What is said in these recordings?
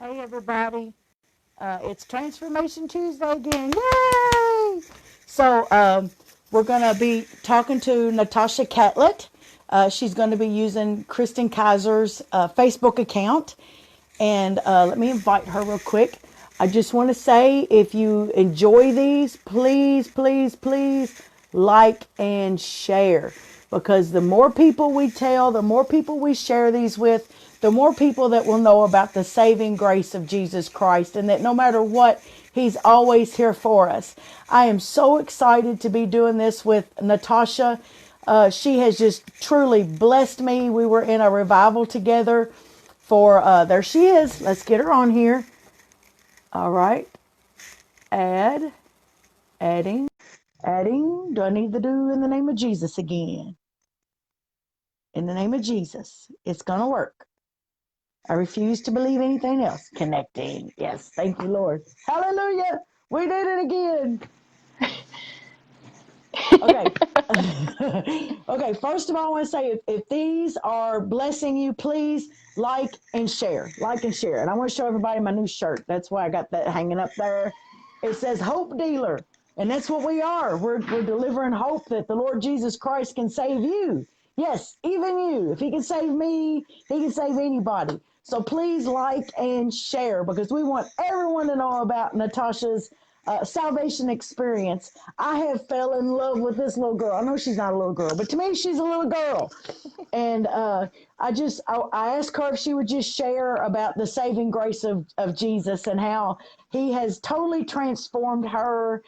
Hey everybody, it's Transformation Tuesday again. Yay! So we're going to be talking to Natosha Catlett. She's going to be using Kristen Kaiser's Facebook account. And let me invite her real quick. I just want to say if you enjoy these, please, please, please like and share. Because the more people we tell, the more people we share these with, the more people that will know about the saving grace of Jesus Christ and that no matter what, He's always here for us. I am so excited to be doing this with Natosha. She has just truly blessed me. We were in a revival together for, there she is. Let's get her on here. All right. Add, adding. Do I need to do in the name of Jesus again? In the name of Jesus. It's going to work. I refuse to believe anything else. Connecting. Yes. Thank you, Lord. Hallelujah. We did it again. Okay. Okay. First of all, I want to say if these are blessing you, please like and share. Like and share. And I want to show everybody my new shirt. That's why I got that hanging up there. It says Hope Dealer. And that's what we are. We're delivering hope that the Lord Jesus Christ can save you. Yes, even you. If He can save me, He can save anybody. So please like and share because we want everyone to know about Natosha's salvation experience. I have fell in love with this little girl. I know she's not a little girl, but to me, she's a little girl. And I asked her if she would just share about the saving grace of Jesus and how He has totally transformed her.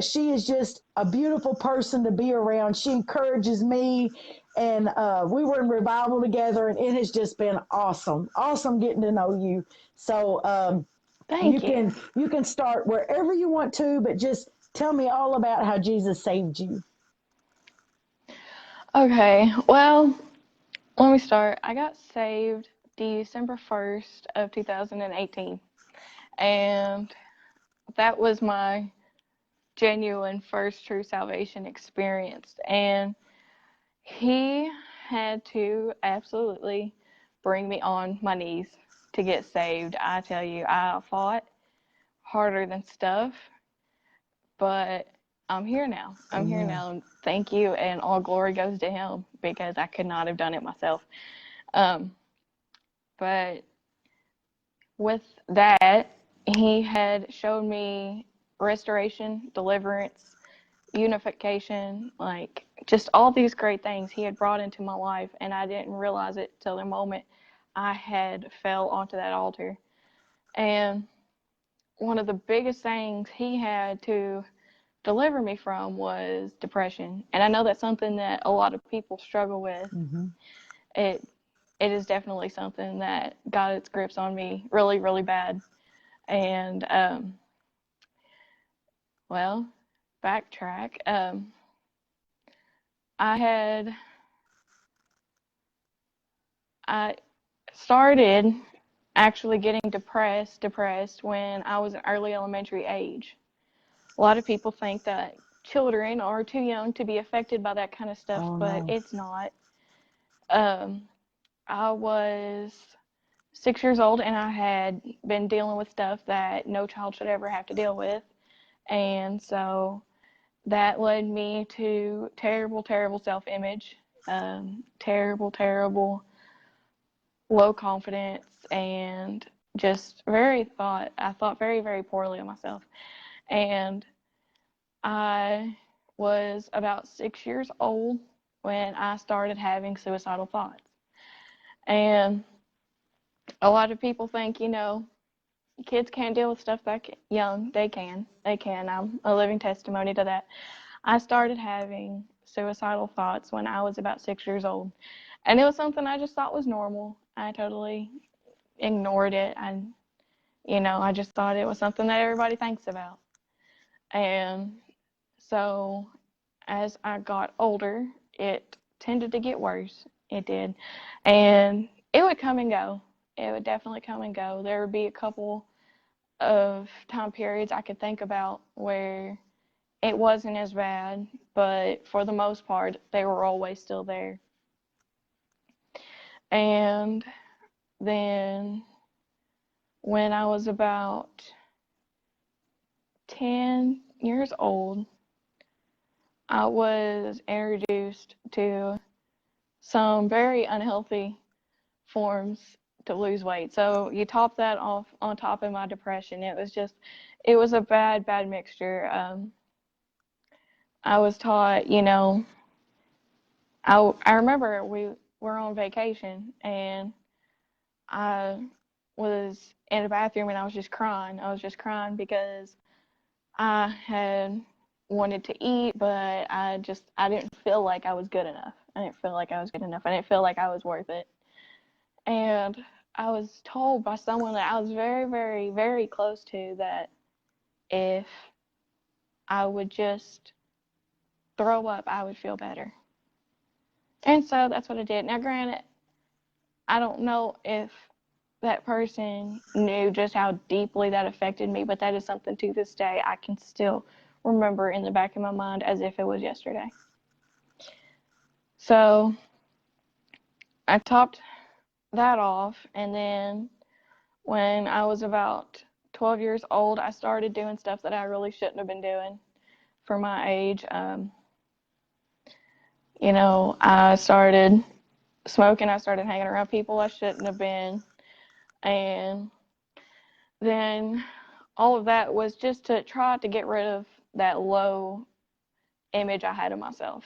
She is just a beautiful person to be around. She encourages me, and we were in revival together, and it has just been awesome, awesome getting to know you. So Thank you. you can start wherever you want to, but just tell me all about how Jesus saved you. Okay, well, let me start. I got saved December 1st of 2018, and that was my genuine first true salvation experience. And He had to absolutely bring me on my knees to get saved. I tell you, I fought harder than stuff, but I'm here now. I'm here Amen. now. Thank you, and all glory goes to Him because I could not have done it myself. Um, but with that, He had showed me restoration, deliverance, unification, like just all these great things He had brought into my life, and I didn't realize it till the moment I had fell onto that altar. And one of the biggest things He had to deliver me from was depression. And I know that's something that a lot of people struggle with. Mm-hmm. It it is definitely something that got its grips on me really, really bad. And well, backtrack. I had I started actually getting depressed when I was in early elementary age. A lot of people think that children are too young to be affected by that kind of stuff, Oh but no. it's not. Um, I was 6 years old and I had been dealing with stuff that no child should ever have to deal with. And so that led me to terrible, terrible self image, terrible, terrible low confidence, and just I thought very, very poorly of myself. And I was about 6 years old when I started having suicidal thoughts. And a lot of people think, kids can't deal with stuff that young. They can. They can. I'm a living testimony to that. I started having suicidal thoughts when I was about 6 years old. And it was something I just thought was normal. I totally ignored it. I just thought it was something that everybody thinks about. And so as I got older, it tended to get worse. It did. And it would come and go. It would definitely come and go. There would be a couple of time periods I could think about where it wasn't as bad, but for the most part, they were always still there. And then when I was about 10 years old, I was introduced to some very unhealthy forms to lose weight. So you top that off on top of my depression. It was a bad mixture. I was taught, I remember we were on vacation and I was in the bathroom and I was just crying. I was just crying because I had wanted to eat, but I didn't feel like I was good enough. I didn't feel like I was good enough. I didn't feel like I was worth it. And I was told by someone that I was very, very, very close to that if I would just throw up, I would feel better. And so that's what I did. Now, granted, I don't know if that person knew just how deeply that affected me, but that is something to this day I can still remember in the back of my mind as if it was yesterday. So I topped that off, and then when I was about 12 years old, I started doing stuff that I really shouldn't have been doing for my age. I started smoking. I started hanging around people I shouldn't have been. And then all of that was just to try to get rid of that low image I had of myself.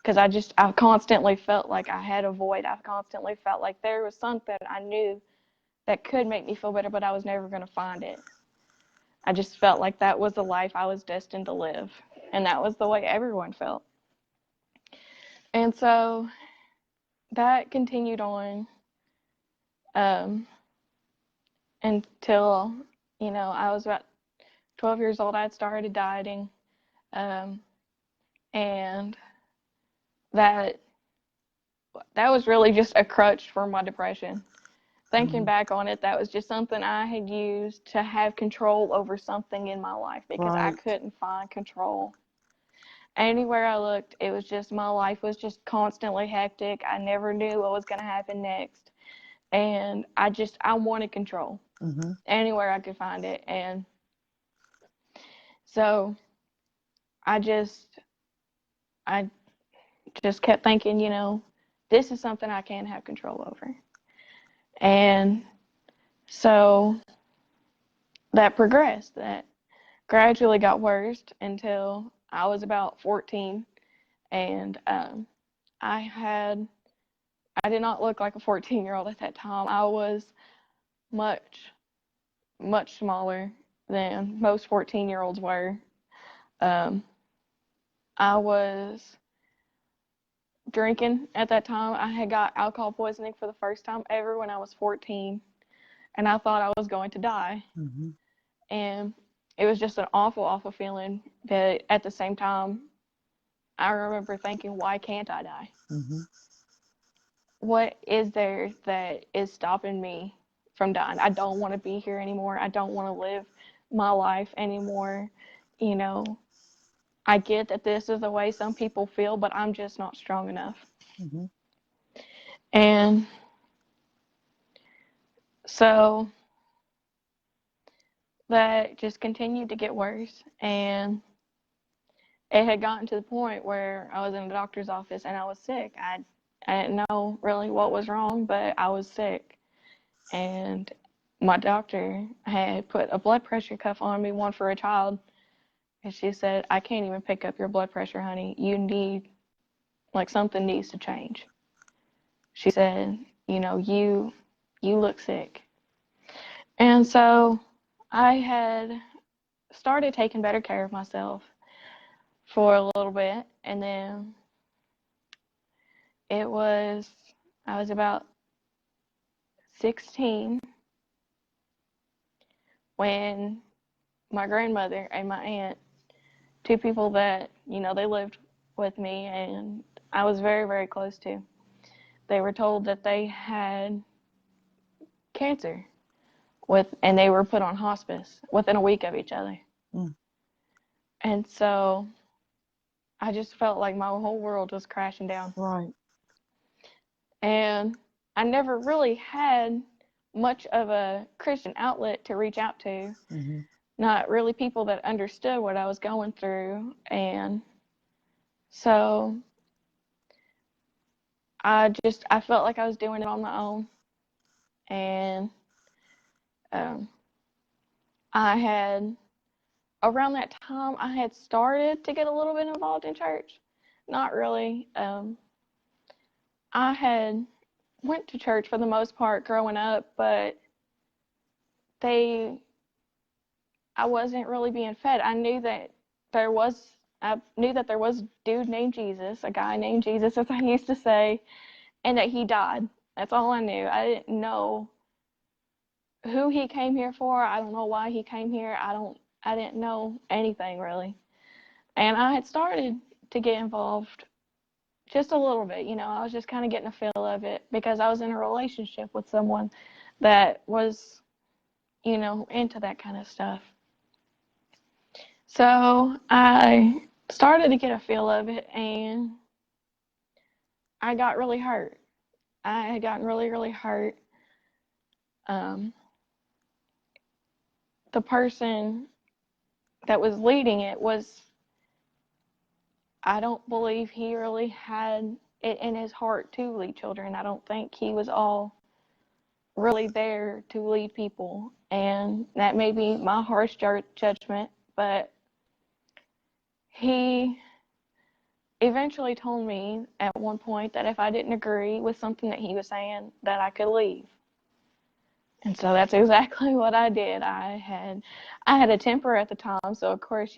Because I constantly felt like I had a void. I constantly felt like there was something I knew that could make me feel better, but I was never going to find it. I just felt like that was the life I was destined to live. And that was the way everyone felt. And so that continued on until, I was about 12 years old. I had started dieting. And that was really just a crutch for my depression. Thinking back on it, that was just something I had used to have control over something in my life because I couldn't find control. Anywhere I looked, it was just, my life was just constantly hectic. I never knew what was going to happen next. And I wanted control anywhere I could find it. And so I just kept thinking, this is something I can have control over. And so that progressed. That gradually got worse until I was about 14. And I did not look like a 14-year-old at that time. I was much, much smaller than most 14-year-olds were. I was drinking at that time. I had got alcohol poisoning for the first time ever when I was 14, and I thought I was going to die. And it was just an awful, awful feeling, but at the same time, I remember thinking, why can't I die? What is there that is stopping me from dying? I don't want to be here anymore. I don't want to live my life anymore. I get that this is the way some people feel, but I'm just not strong enough. And so that just continued to get worse. And it had gotten to the point where I was in a doctor's office and I was sick. I didn't know really what was wrong, but I was sick. And my doctor had put a blood pressure cuff on me, one for a child. And she said, I can't even pick up your blood pressure, honey. Something needs to change. She said, you look sick. And so I had started taking better care of myself for a little bit. And then I was about 16 when my grandmother and my aunt, two people that, they lived with me and I was very, very close to, they were told that they had cancer and they were put on hospice within a week of each other. And so I just felt like my whole world was crashing down. Right. And I never really had much of a Christian outlet to reach out to. Mm-hmm. Not really people that understood what I was going through. And so I felt like I was doing it on my own. And um, around that time, I had started to get a little bit involved in church. Not really. I had went to church for the most part growing up, but I wasn't really being fed. I knew that there was a dude named Jesus, a guy named Jesus, as I used to say, and that he died. That's all I knew. I didn't know who he came here for. I don't know why he came here. I didn't know anything really. And I had started to get involved just a little bit. I was just kind of getting a feel of it because I was in a relationship with someone that was, into that kind of stuff. So I started to get a feel of it, and I got really hurt. I had gotten really, really hurt. The person that was leading it I don't believe he really had it in his heart to lead children. I don't think he was all really there to lead people. And that may be my harsh judgment, but he eventually told me at one point that if I didn't agree with something that he was saying, that I could leave. And so that's exactly what I did. I had a temper at the time, so of course,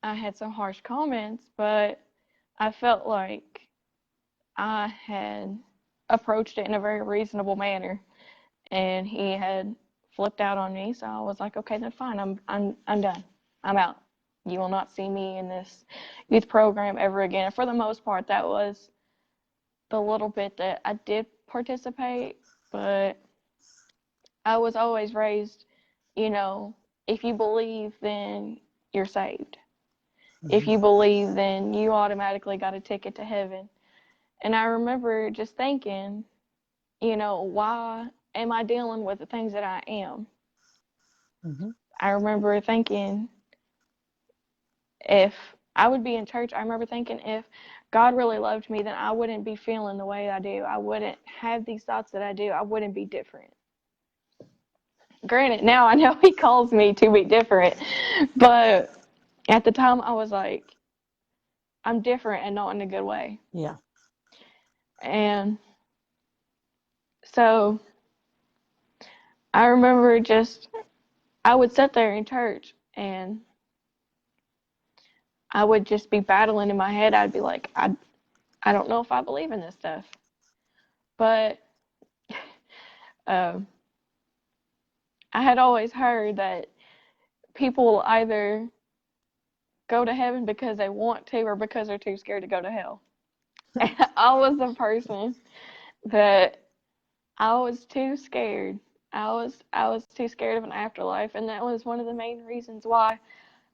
I had some harsh comments, but I felt like I had approached it in a very reasonable manner, and he had flipped out on me. So I was like, okay, then fine. I'm done. I'm out. You will not see me in this youth program ever again. And for the most part, that was the little bit that I did participate, but I was always raised, if you believe, then you're saved. Mm-hmm. If you believe, then you automatically got a ticket to heaven. And I remember just thinking, why am I dealing with the things that I am? Mm-hmm. I remember thinking, if I would be in church, I remember thinking, if God really loved me, then I wouldn't be feeling the way I do. I wouldn't have these thoughts that I do. I wouldn't be different. Granted, now I know he calls me to be different, but at the time I was like, I'm different and not in a good way. Yeah. And so I remember I would sit there in church and I would just be battling in my head. I'd be like, I don't know if I believe in this stuff. But I had always heard that people either go to heaven because they want to or because they're too scared to go to hell. And I was the person that I was too scared. I was too scared of an afterlife, and that was one of the main reasons why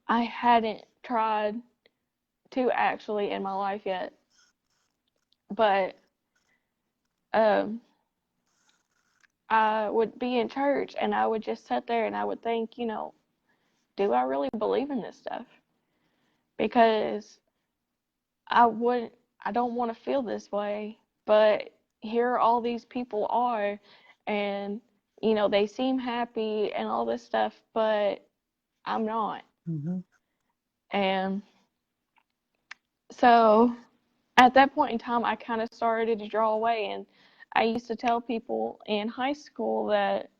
I hadn't tried to actually in my life yet. But I would be in church and I would just sit there and I would think, do I really believe in this stuff? Because I don't want to feel this way, but here all these people are, and they seem happy and all this stuff, but I'm not. Mm-hmm. And so at that point in time, I kind of started to draw away, and I used to tell people in high school that,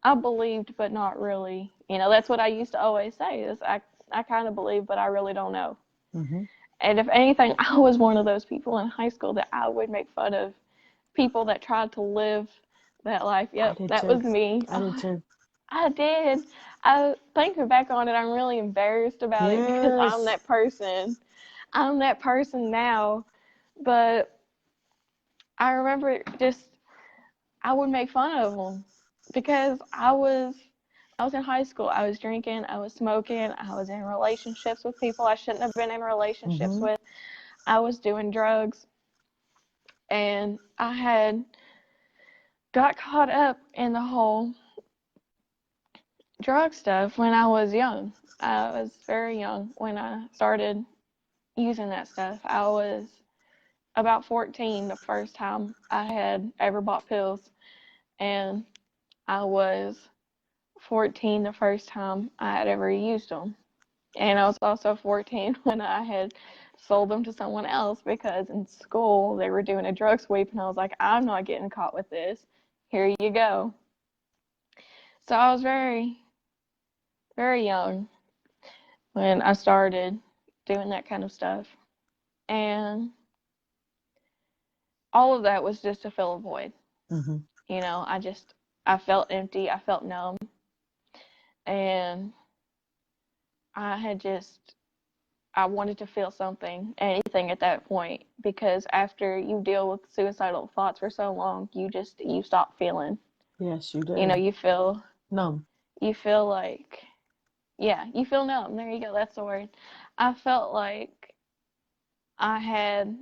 I believed, but not really. That's what I used to always say is I kind of believe, but I really don't know. Mm-hmm. And if anything, I was one of those people in high school that I would make fun of people that tried to live that life. Yep, that was me. I did too. I did. I thinking back on it, I'm really embarrassed about it because I'm that person. I'm that person now. But I remember I would make fun of them because I was in high school. I was drinking. I was smoking. I was in relationships with people I shouldn't have been in relationships with. I was doing drugs. And I had got caught up in the whole drug stuff when I was young. I was very young when I started using that stuff. I was about 14 the first time I had ever bought pills, and I was 14 the first time I had ever used them. And I was also 14 when I had sold them to someone else because in school they were doing a drug sweep, and I was like, I'm not getting caught with this. Here you go. So I was very, very young when I started doing that kind of stuff. And all of that was just to fill a void. Mm-hmm. You know, I felt empty. I felt numb. And I had just, I wanted to feel something, anything at that point, because after you deal with suicidal thoughts for so long, you stop feeling. Yes, you You know, do. Numb. you feel like, yeah, you feel numb. There you go. That's the word. I felt like I had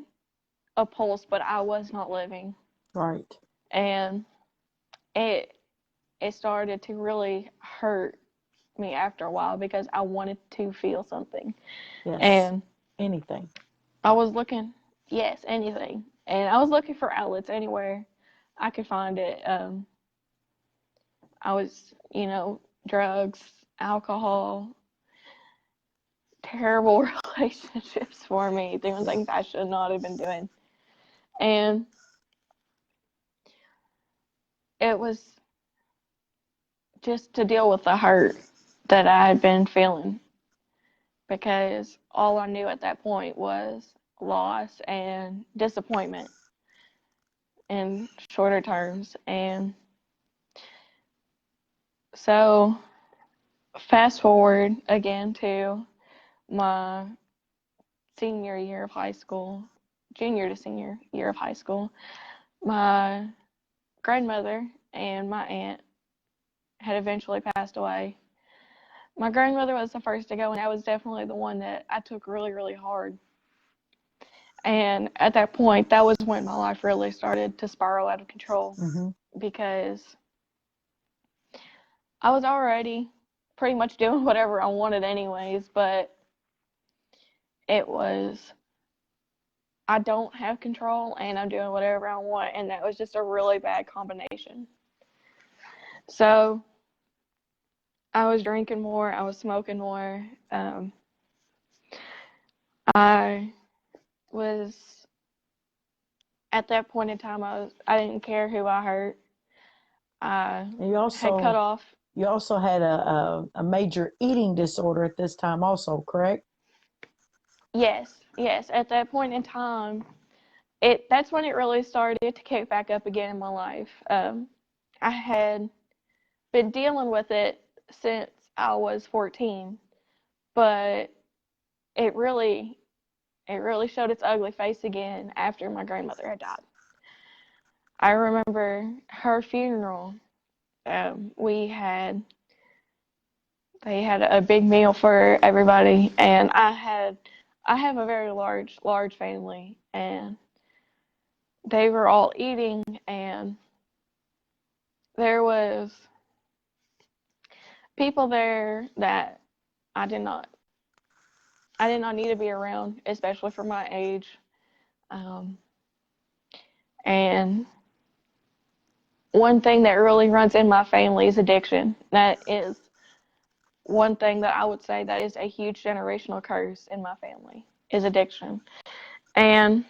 a pulse, but I was not living. Right. And it it started to really hurt me after a while because I wanted to feel something. Yes. And Anything. I was looking, yes, anything. And I was looking for outlets anywhere I could find it. I was, drugs, alcohol, terrible relationships for me, doing things I should not have been doing. And it was just to deal with the hurt that I had been feeling because all I knew at that point was loss and disappointment in shorter terms. And so, fast forward again to my senior year of high school, junior to senior year of high school. My grandmother and my aunt had eventually passed away. My grandmother was the first to go, and that was definitely the one that I took really, really hard. And at that point, that was when my life really started to spiral out of control Mm-hmm. because I was already pretty much doing whatever I wanted, anyways, but it was, I don't have control and I'm doing whatever I want, and that was just a really bad combination. So I was drinking more, I was smoking more. I was at that point in time, I didn't care who I hurt. I And you had cut also off. you also had a major eating disorder at this time also, correct? Yes, yes. At that point in time, that's when it really started to kick back up again in my life. I had been dealing with it since I was 14, but it really it really showed its ugly face again after my grandmother had died. I remember her funeral. We had They had a big meal for everybody, and I have a very large family, and they were all eating, and there was people there that I did not I did not need to be around, especially for my age. Um, and one thing that really runs in my family is addiction. That is one thing that I would say that is a huge generational curse in my family is addiction. And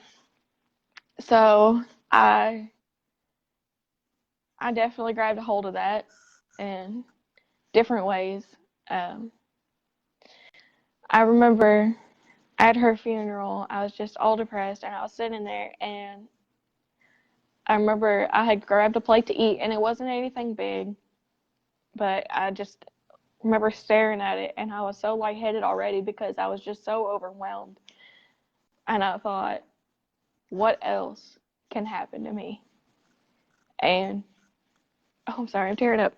so I definitely grabbed a hold of that in different ways. Um, I remember at her funeral, I was just all depressed, and I was sitting there, and I remember I had grabbed a plate to eat, and it wasn't anything big, but I just remember staring at it, and I was so lightheaded already because I was just so overwhelmed. And I thought, what else can happen to me? And, oh, I'm sorry, I'm tearing up.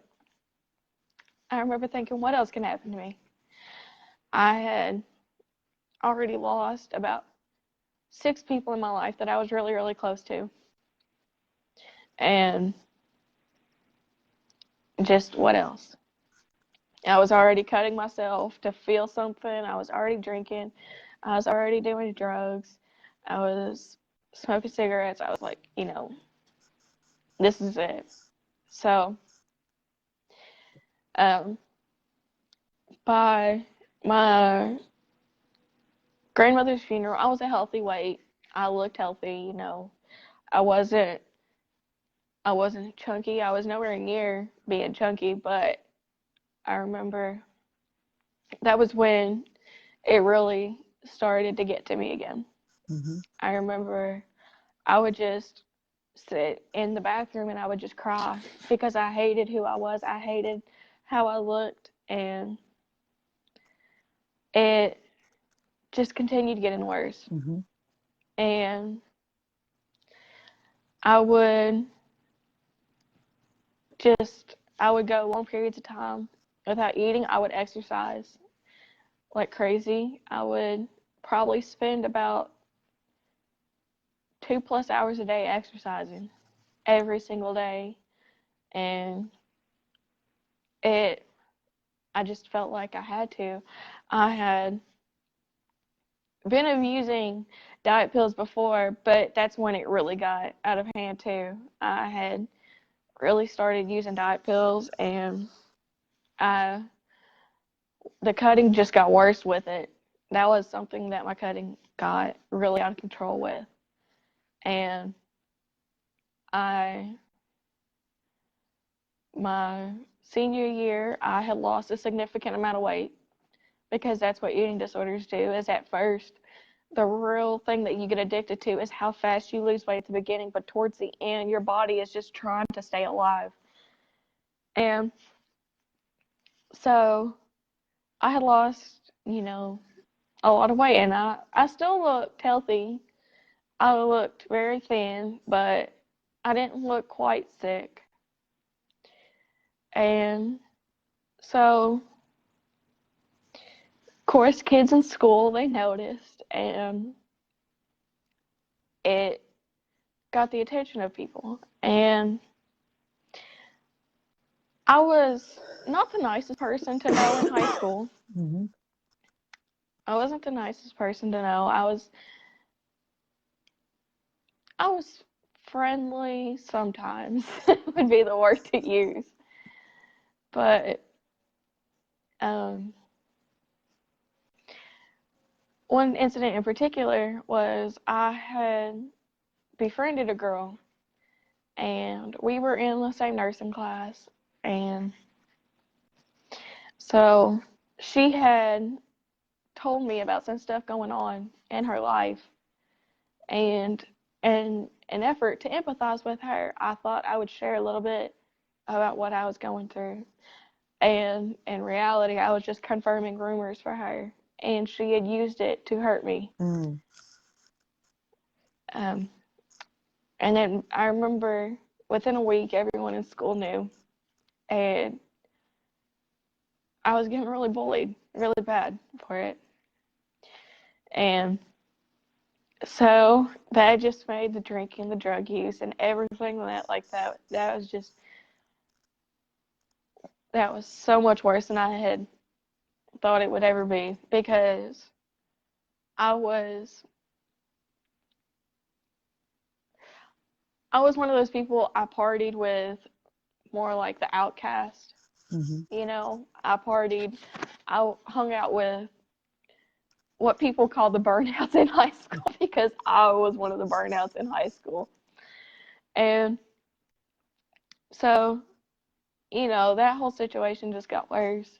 I remember thinking, what else can happen to me? I had already lost about 6 people in my life that I was really, really close to. And just what else? I was already cutting myself to feel something. I was already drinking. I was already doing drugs. I was smoking cigarettes. I was like, this is it. So, um, by my grandmother's funeral, I was a healthy weight. I looked healthy, I wasn't I wasn't chunky. I was nowhere near being chunky, but I remember that was when it really started to get to me again. Mm-hmm. I remember I would just sit in the bathroom and I would just cry because I hated who I was. I hated how I looked, and it just continued getting worse. Mm-hmm. And I would I would go long periods of time without eating. I would exercise like crazy. I would probably spend about 2+ hours a day exercising every single day. And it, I just felt like I had to. I had been abusing diet pills before, but that's when it really got out of hand too. I had really started using diet pills, and I, the cutting just got worse with it. That was something that my cutting got really out of control with. And I, my senior year, I had lost a significant amount of weight because that's what eating disorders do. Is at first, the real thing that you get addicted to is how fast you lose weight at the beginning, but towards the end, your body is just trying to stay alive. And so I had lost, a lot of weight, and I still looked healthy. I looked very thin, but I didn't look quite sick. And so, of course, kids in school, they noticed, and it got the attention of people. And I was not the nicest person to know in high school. Mm-hmm. I wasn't the nicest person to know. I was friendly sometimes would be the word to use. But um, one incident in particular was I had befriended a girl, and we were in the same nursing class, and so she had told me about some stuff going on in her life, and in an effort to empathize with her, I thought I would share a little bit about what I was going through. And in reality, I was just confirming rumors for her, and she had used it to hurt me. Mm. Um, and then I remember within a week, everyone in school knew, and I was getting really bullied, really bad for it. And so that just made the drinking, the drug use, and everything that was so much worse than I had thought it would ever be, because I was I was one of those people. I partied with more like the outcast. Mm-hmm. I hung out with what people call the burnouts in high school because I was one of the burnouts in high school. And so, that whole situation just got worse.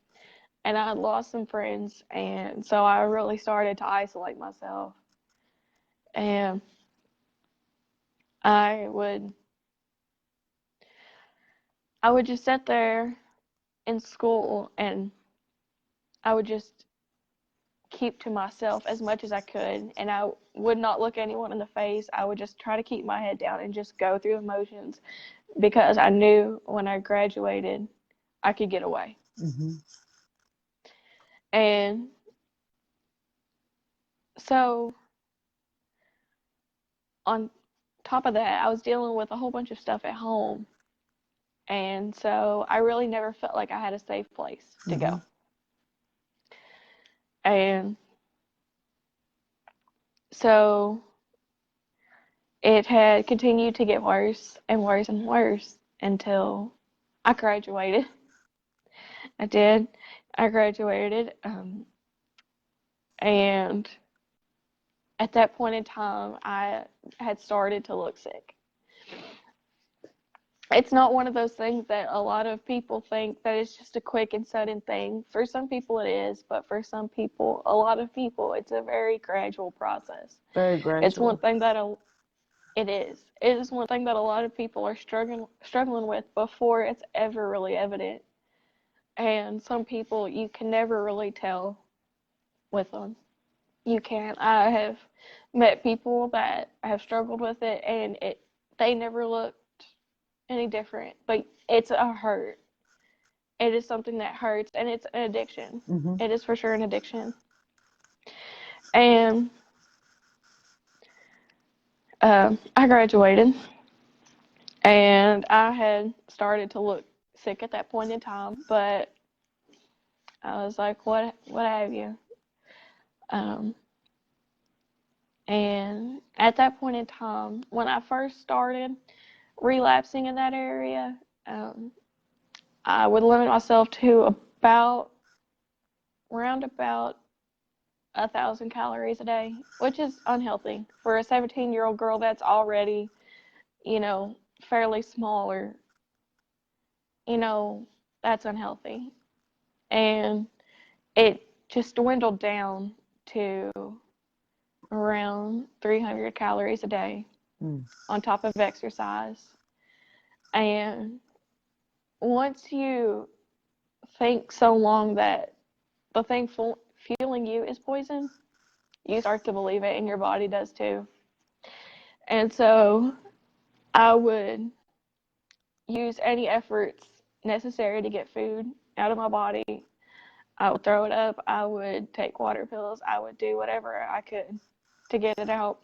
And I had lost some friends. And so I really started to isolate myself. And I would I would just sit there in school, and I would just keep to myself as much as I could, and I would not look anyone in the face. I would just try to keep my head down and just go through emotions, because I knew when I graduated I could get away. Mm-hmm. And so on top of that, I was dealing with a whole bunch of stuff at home. And so I really never felt like I had a safe place to go. And so it had continued to get worse and worse and worse until I graduated. I did. I graduated. And at that point in time, I had started to look sick. It's not one of those things that a lot of people think that it's just a quick and sudden thing. For some people it is, but for some people, a lot of people, it's a very gradual process. Very gradual. It's one thing that it is. It is one thing that a lot of people are struggling with before it's ever really evident. And some people, you can never really tell with them. You can't. I have met people that have struggled with it, and they never looked any different, but it's a hurt. It is something that hurts, and it's an addiction. It is for sure an addiction. And I graduated, and I had started to look sick at that point in time, but I was like, what have you? And at that point in time, when I first started relapsing in that area, I would limit myself to around about 1,000 calories a day, which is unhealthy for a 17-year-old girl that's already, fairly smaller. That's unhealthy. And it just dwindled down to around 300 calories a day on top of exercise. And once you think so long that the thing fueling you is poison, you start to believe it, and your body does too. And so I would use any efforts necessary to get food out of my body. I would throw it up. I would take water pills. I would do whatever I could to get it out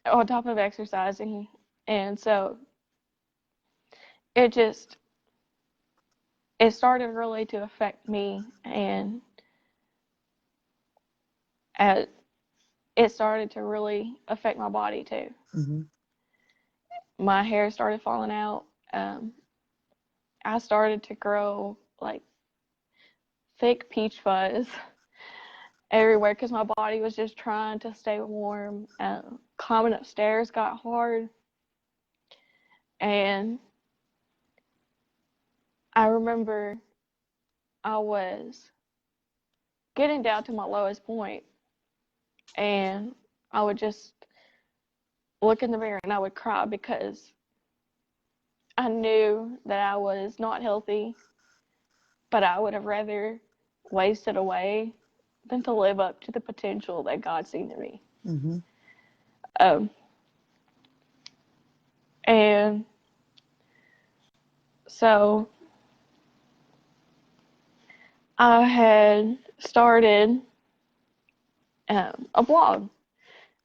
on top of exercising. And so it started really to affect me, and it started to really affect my body too. My hair started falling out. I started to grow like thick peach fuzz everywhere because my body was just trying to stay warm. Climbing upstairs got hard. And I remember I was getting down to my lowest point, and I would just look in the mirror and I would cry because I knew that I was not healthy, but I would have rather wasted away than to live up to the potential that God seen in me. And so I had started a blog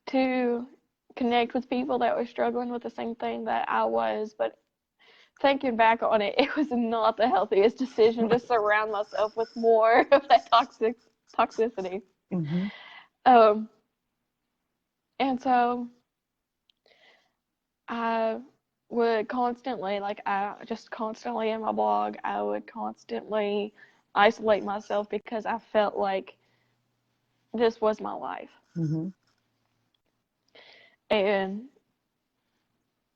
to connect with people that were struggling with the same thing that I was, but thinking back on it, it was not the healthiest decision to surround myself with more of that toxicity. And so I would constantly, in my blog, I would constantly isolate myself because I felt like this was my life. And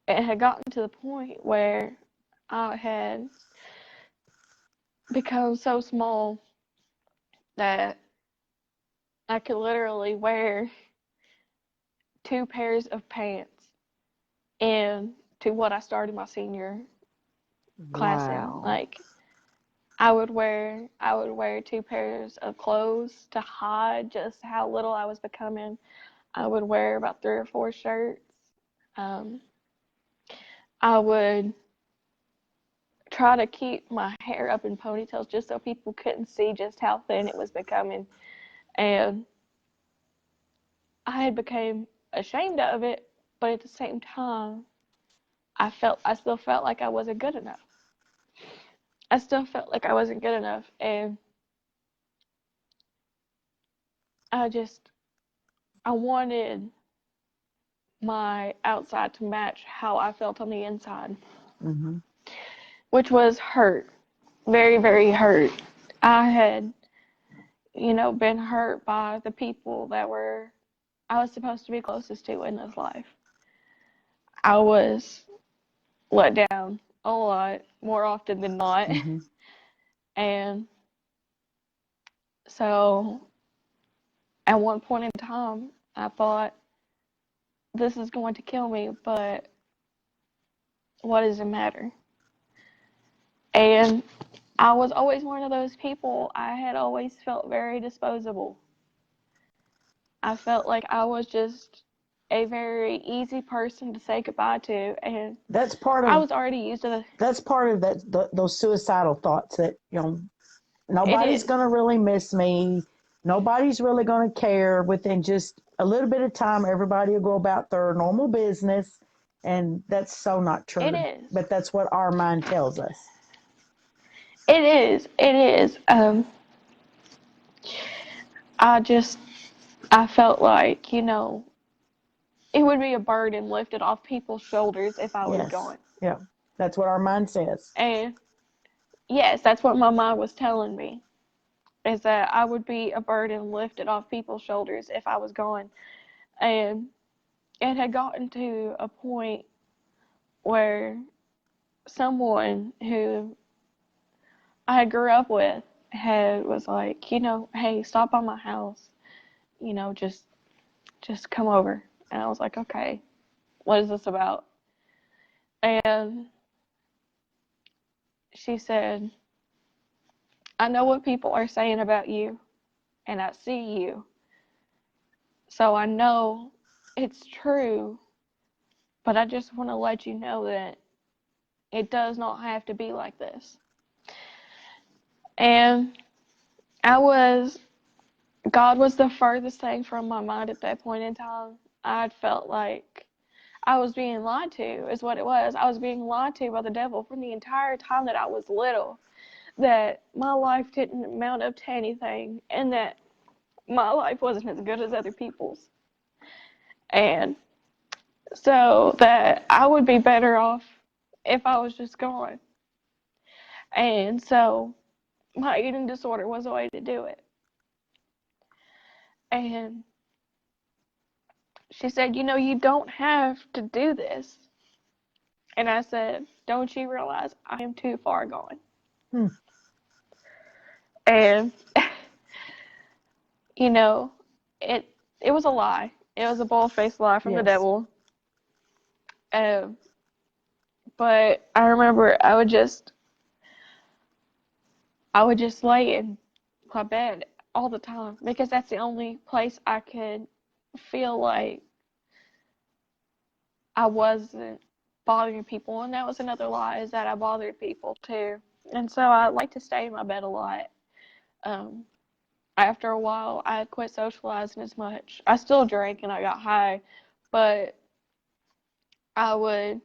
it had gotten to the point where I had become so small that I could literally wear 2 pairs of pants into what I started my senior class in. Like I would wear 2 pairs of clothes to hide just how little I was becoming. I would wear about 3 or 4 shirts. I would try to keep my hair up in ponytails just so people couldn't see just how thin it was becoming. And I had become ashamed of it, but at the same time, I still felt like I wasn't good enough. I still felt like I wasn't good enough, and I just I wanted my outside to match how I felt on the inside, Mm-hmm. which was hurt, very, very hurt. I had, been hurt by the people that I was supposed to be closest to in this life. I was let down a lot, more often than not. Mm-hmm. And so at one point in time, I thought, this is going to kill me, but what does it matter? And I was always one of those people. I had always felt very disposable. I felt like I was just a very easy person to say goodbye to, and That's part I of was already used to those suicidal thoughts that, it nobody's is. going to really miss me. Nobody's really going to care. Within just a little bit of time, everybody will go about their normal business. And that's so not It true. is. But that's what our mind tells us. It is. It is. I felt like, it would be a burden lifted off people's shoulders if I was Yes. gone. Yeah. That's what our mind says. And yes, that's what my mind was telling me, is that I would be a burden lifted off people's shoulders if I was gone. And it had gotten to a point where someone who I grew up with was like, hey, stop by my house, just come over. And I was like, okay, what is this about? And she said, I know what people are saying about you, and I see you. So I know it's true, but I just want to let you know that it does not have to be like this. And God was the furthest thing from my mind at that point in time. I felt like I was being lied to, is what it was. I was being lied to by the devil from the entire time that I was little, that my life didn't amount up to anything, and that my life wasn't as good as other people's. And so that I would be better off if I was just gone. And so my eating disorder was a way to do it. And she said, you don't have to do this. And I said, don't you realize I am too far gone? Hmm. And, you know, it it was a lie. It was a bold-faced lie from the Yes. devil. But I remember I would just lay in my bed all the time because that's the only place I could feel like I wasn't bothering people. And that was another lie, is that I bothered people too. And so I like to stay in my bed a lot. Um, After a while, I quit socializing as much. I still drank and I got high, but I would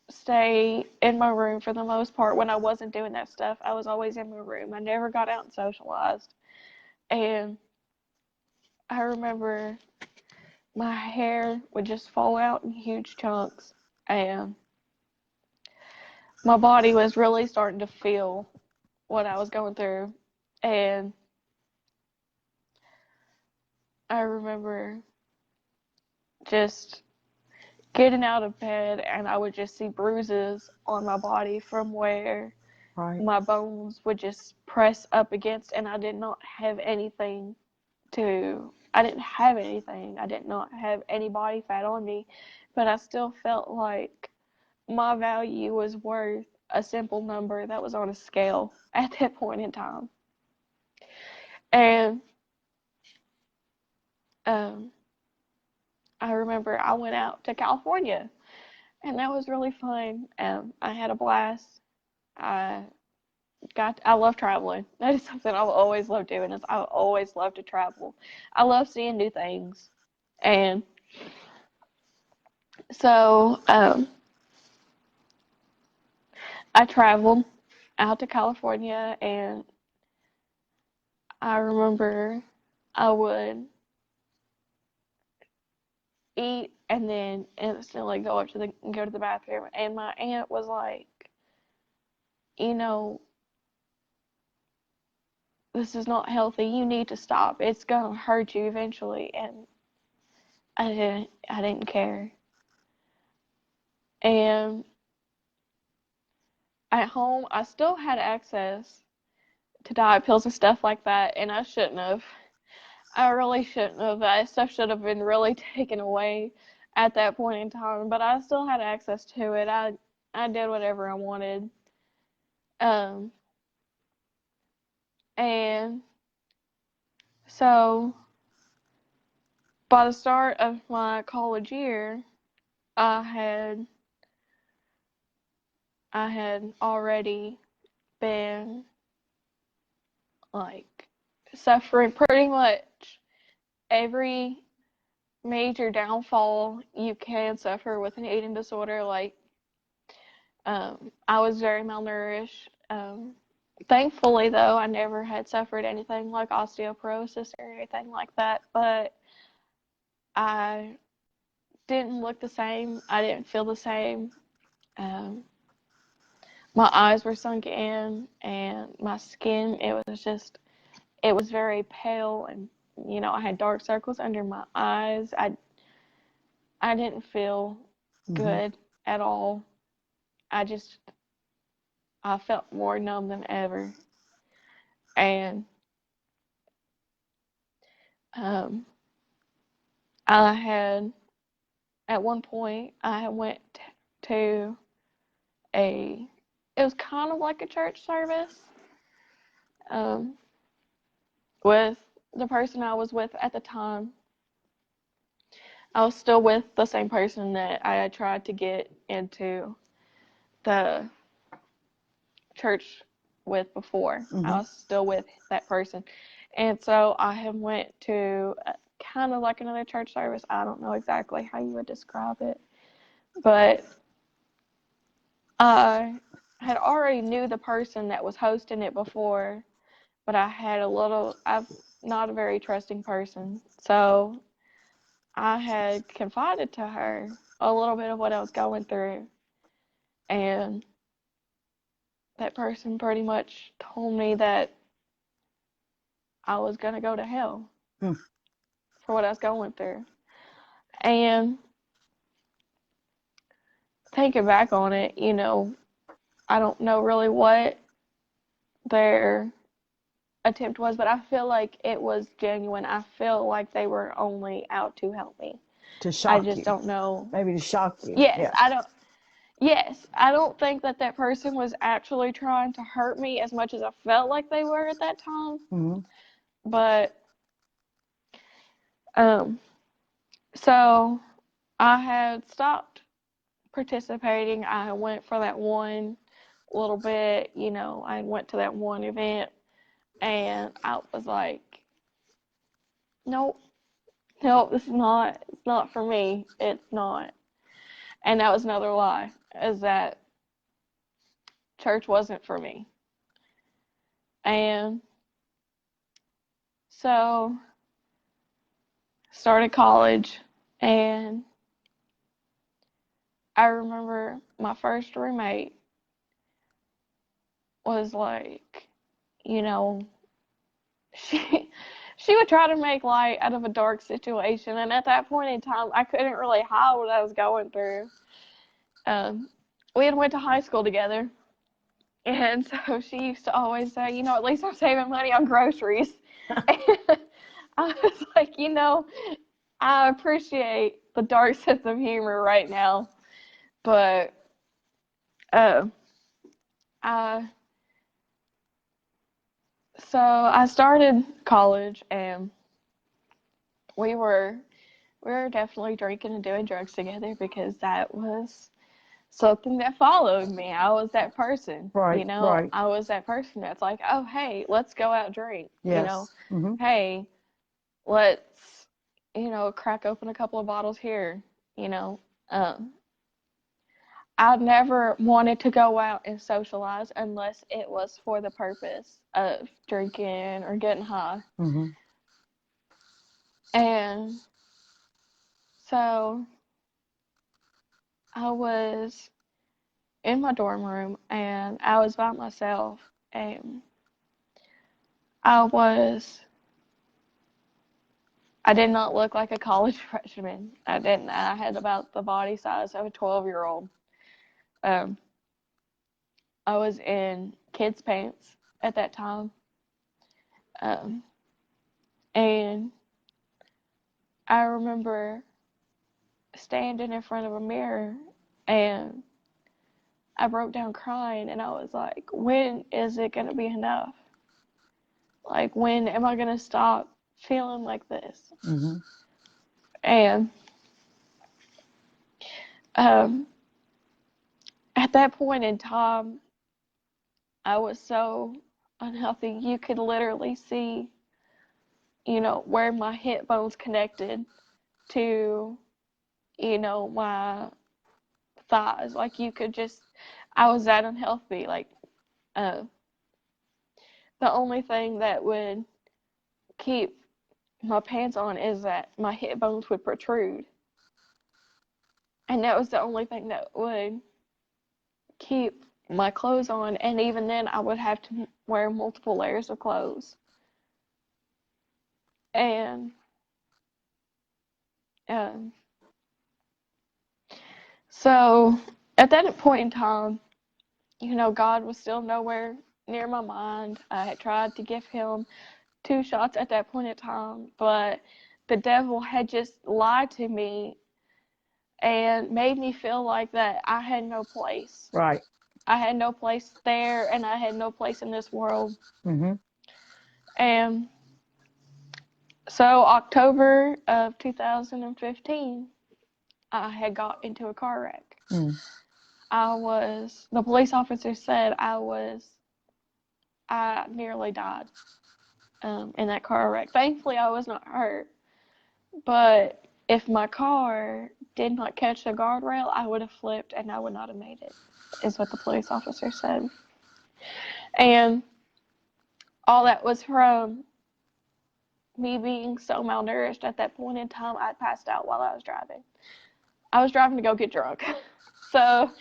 stay in my room for the most part. When I wasn't doing that stuff, I was always in my room. I never got out and socialized. And I remember my hair would just fall out in huge chunks, and my body was really starting to feel what I was going through. And I remember just getting out of bed, and I would just see bruises on my body from where Right. my bones would just press up against, and I did not have anything I didn't have anything. I did not have any body fat on me, but I still felt like my value was worth a simple number that was on a scale at that point in time. And um, I remember I went out to California, and that was really fun. I had a blast. I I love traveling. That is something I've always loved doing. Is I always love to travel. I love seeing new things, and So I traveled out to California, and I remember I would eat and then instantly go to the bathroom. And my aunt was like, you know, this is not healthy. You need to stop. It's gonna hurt you eventually. And I didn't care. And at home, I still had access to diet pills and stuff like that, and I shouldn't have. I really shouldn't have. That stuff should have been really taken away at that point in time. But I still had access to it. I did whatever I wanted. Um, and so by the start of my college year, I had I had already been like suffering pretty much every major downfall you can suffer with an eating disorder. Like, I was very malnourished. Thankfully, though, I never had suffered anything like osteoporosis or anything like that. But I didn't look the same. I didn't feel the same. Um, my eyes were sunk in, and my skin, it was very pale, and I had dark circles under my eyes. I didn't feel Mm-hmm. good at all. I just I felt more numb than ever. And um, I had at one point I went to a it was kind of like a church service um, with the person I was with at the time. I was still with the same person that I had tried to get into the church with before. I Mm-hmm. was still with that person. And so I had went to kind of like another church service. I don't know exactly how you would describe it, but I had already knew the person that was hosting it before, but I'm not a very trusting person. So I had confided to her a little bit of what I was going through, and that person pretty much told me that I was going to go to hell Hmm. for what I was going through. And thinking back on it, I don't know really what their attempt was, but I feel like it was genuine. I feel like they were only out to help me. To I shock just you. don't know. Maybe to shock you. Yes, Yeah. I don't think that person was actually trying to hurt me as much as I felt like they were at that time. Mm-hmm. But um so I had stopped participating. I went for that one little bit, I went to that one event, and I was like, nope, nope, it's not for me. It's not. And that was another lie, is that church wasn't for me. And so started college, and I remember my first roommate was like, you know, she she would try to make light out of a dark situation, and at that point in time I couldn't really hide what I was going through. um, we had went to high school together, and so she used to always say, at least I'm saving money on groceries. And I was like, I appreciate the dark sense of humor right now, but uh, I so I started college, and we were we were definitely drinking and doing drugs together, because that was something that followed me. I was that person, Right. Right. I was that person that's like, oh, hey, let's go out and drink, Yes. Mm-hmm. hey, let's, crack open a couple of bottles here, you know. Um, I never wanted to go out and socialize unless it was for the purpose of drinking or getting high. Mm-hmm. And so I was in my dorm room and I was by myself, and I was I did not look like a college freshman. I didn't. I had about the body size of a 12-year-old. Um, I was in kids' pants at that time. Um, and I remember standing in front of a mirror and I broke down crying, and I was like, when is it going to be enough? Like, when am I going to stop feeling like this? Mm-hmm. And um, at that point in time, I was so unhealthy. You could literally see, where my hip bones connected to, my thighs. Like, I was that unhealthy. Like, uh, the only thing that would keep my pants on is that my hip bones would protrude. And that was the only thing that would keep my clothes on. And even then, I would have to wear multiple layers of clothes. And um, so at that point in time, God was still nowhere near my mind. I had tried to give him 2 shots at that point in time, but the devil had just lied to me and made me feel like that I had no place. Right. I had no place there, and I had no place in this world. Mm-hmm. And so October of 2015, I had got into a car wreck. Mm. The police officer said I nearly died in that car wreck. Thankfully, I was not hurt. But if my car did not catch the guardrail, I would have flipped and I would not have made it, is what the police officer said. And all that was from me being so malnourished at that point in time. I passed out while I was driving. I was driving to go get drunk. So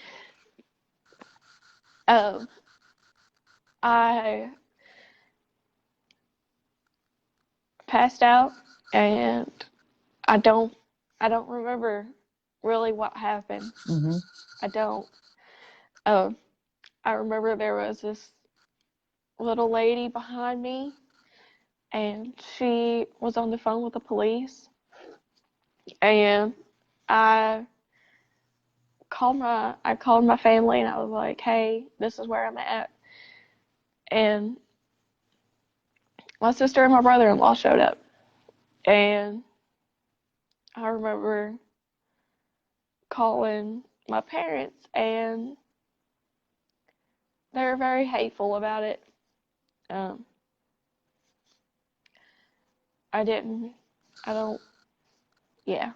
I passed out, and I don't remember really what happened. Mm-hmm. I don't. I remember there was this little lady behind me, and she was on the phone with the police, and I called my family, and I was like, hey, this is where I'm at. And my sister and my brother-in-law showed up, and I remember calling my parents, and they were very hateful about it. Um, I didn't, I don't, yeah.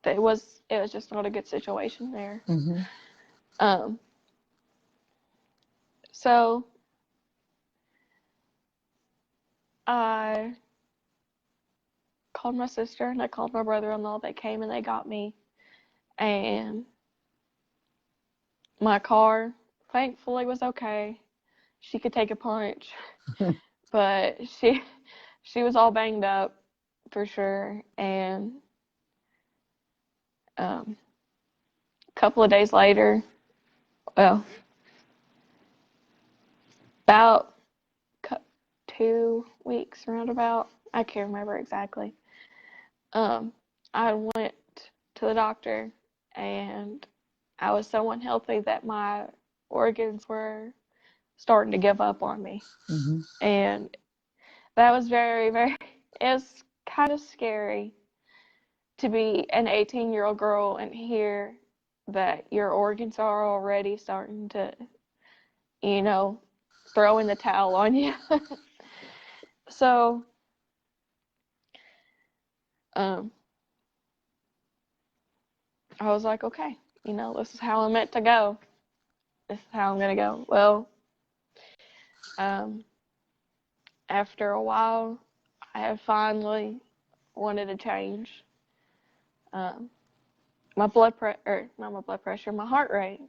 It was just not a good situation there. Mm-hmm. Um, so I called my sister and I called my brother-in-law. They came and they got me. And my car, thankfully, was okay. She could take a punch, but she was all banged up for sure. And a couple of days later, well, about 2 weeks roundabout, I can't remember exactly. I went to the doctor, and I was so unhealthy that my organs were starting to give up on me. Mm-hmm. And that was very, very, it was kind of scary to be an 18-year-old girl and hear that your organs are already starting to, throw in the towel on you. So, um, I was like, okay, this is how I'm meant to go. This is how I'm going to go. Well, um, after a while, I had finally wanted to change. My my heart rate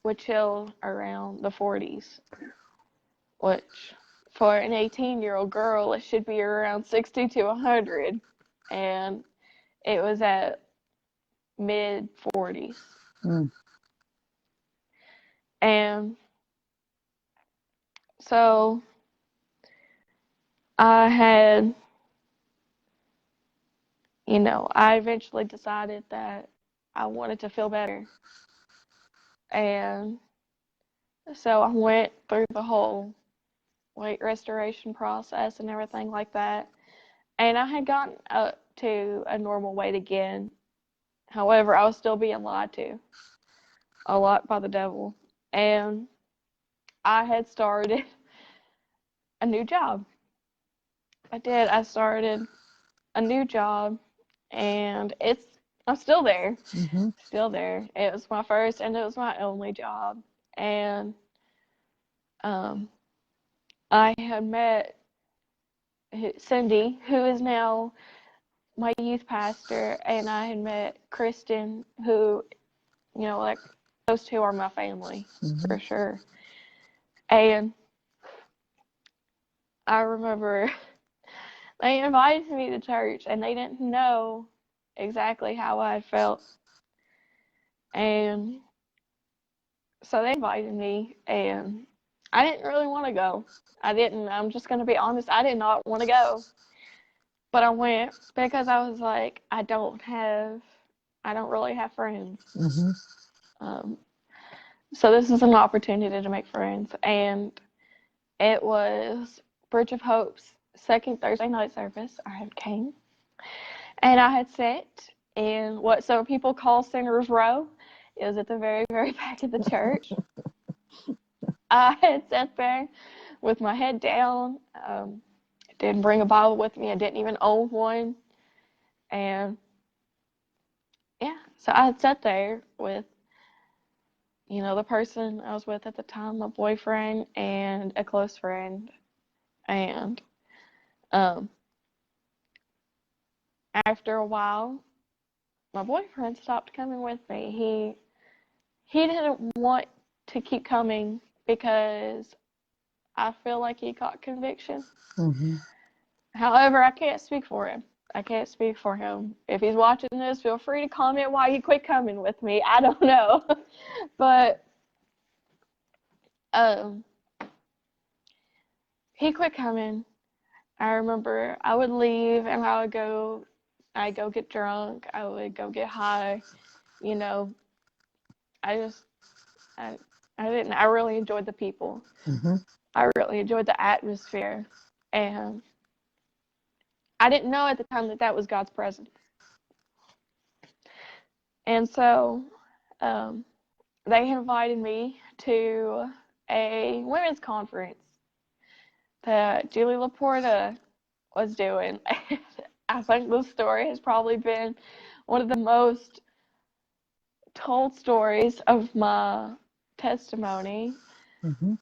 would chill around the 40s, which for an 18-year-old girl, it should be around 60 to 100. And it was at mid 40s. Mm. And so I had, I eventually decided that I wanted to feel better. And so I went through the whole weight restoration process and everything like that. And I had gotten up to a normal weight again. However, I was still being lied to a lot by the devil. And I had started a new job. I did. I started a new job, and I'm still there. Mm-hmm. Still there. It was my first and it was my only job. And I had met Cindy, who is now my youth pastor, and I had met Kristen, who, like, those two are my family, for sure. And I remember they invited me to church, and they didn't know exactly how I felt. And so they invited me, and I didn't really want to go. I'm just going to be honest, I did not want to go. But I went because I was like, I don't really have friends. Mm-hmm. So this is an opportunity to make friends. And it was Bridge of Hope's second Thursday night service. I had came. And I had sat in what some people call Sinner's Row. It was at the very, very back of the church. I had sat there with my head down. Didn't bring a Bible with me. I didn't even own one. And yeah, so I had sat there with, the person I was with at the time, my boyfriend, and a close friend. And after a while, my boyfriend stopped coming with me. He didn't want to keep coming because I feel like he caught conviction. Mm-hmm. However, I can't speak for him. I can't speak for him. If he's watching this, feel free to comment why he quit coming with me. I don't know. But he quit coming. I remember I would leave and I'd go get drunk. I would go get high. I didn't. I really enjoyed the people. Mm-hmm. I really enjoyed the atmosphere. And I didn't know at the time that was God's presence. And so they invited me to a women's conference that Julie Laporta was doing. I think this story has probably been one of the most told stories of my testimony. Mm-hmm.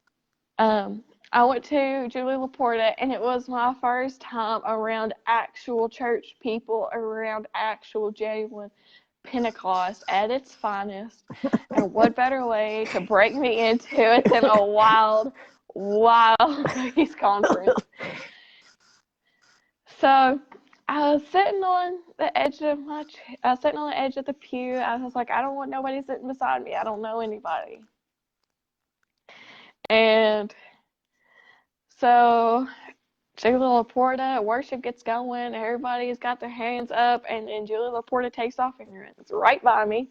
I went to Julie Laporta, and it was my first time around actual church people, around actual genuine Pentecost at its finest. And what better way to break me into it than a wild ladies conference? So I was sitting on the edge of the pew. I was like, I don't want nobody sitting beside me. I don't know anybody. And so Julie Laporta, worship gets going, everybody's got their hands up, and then Julie Laporta takes off and runs right by me.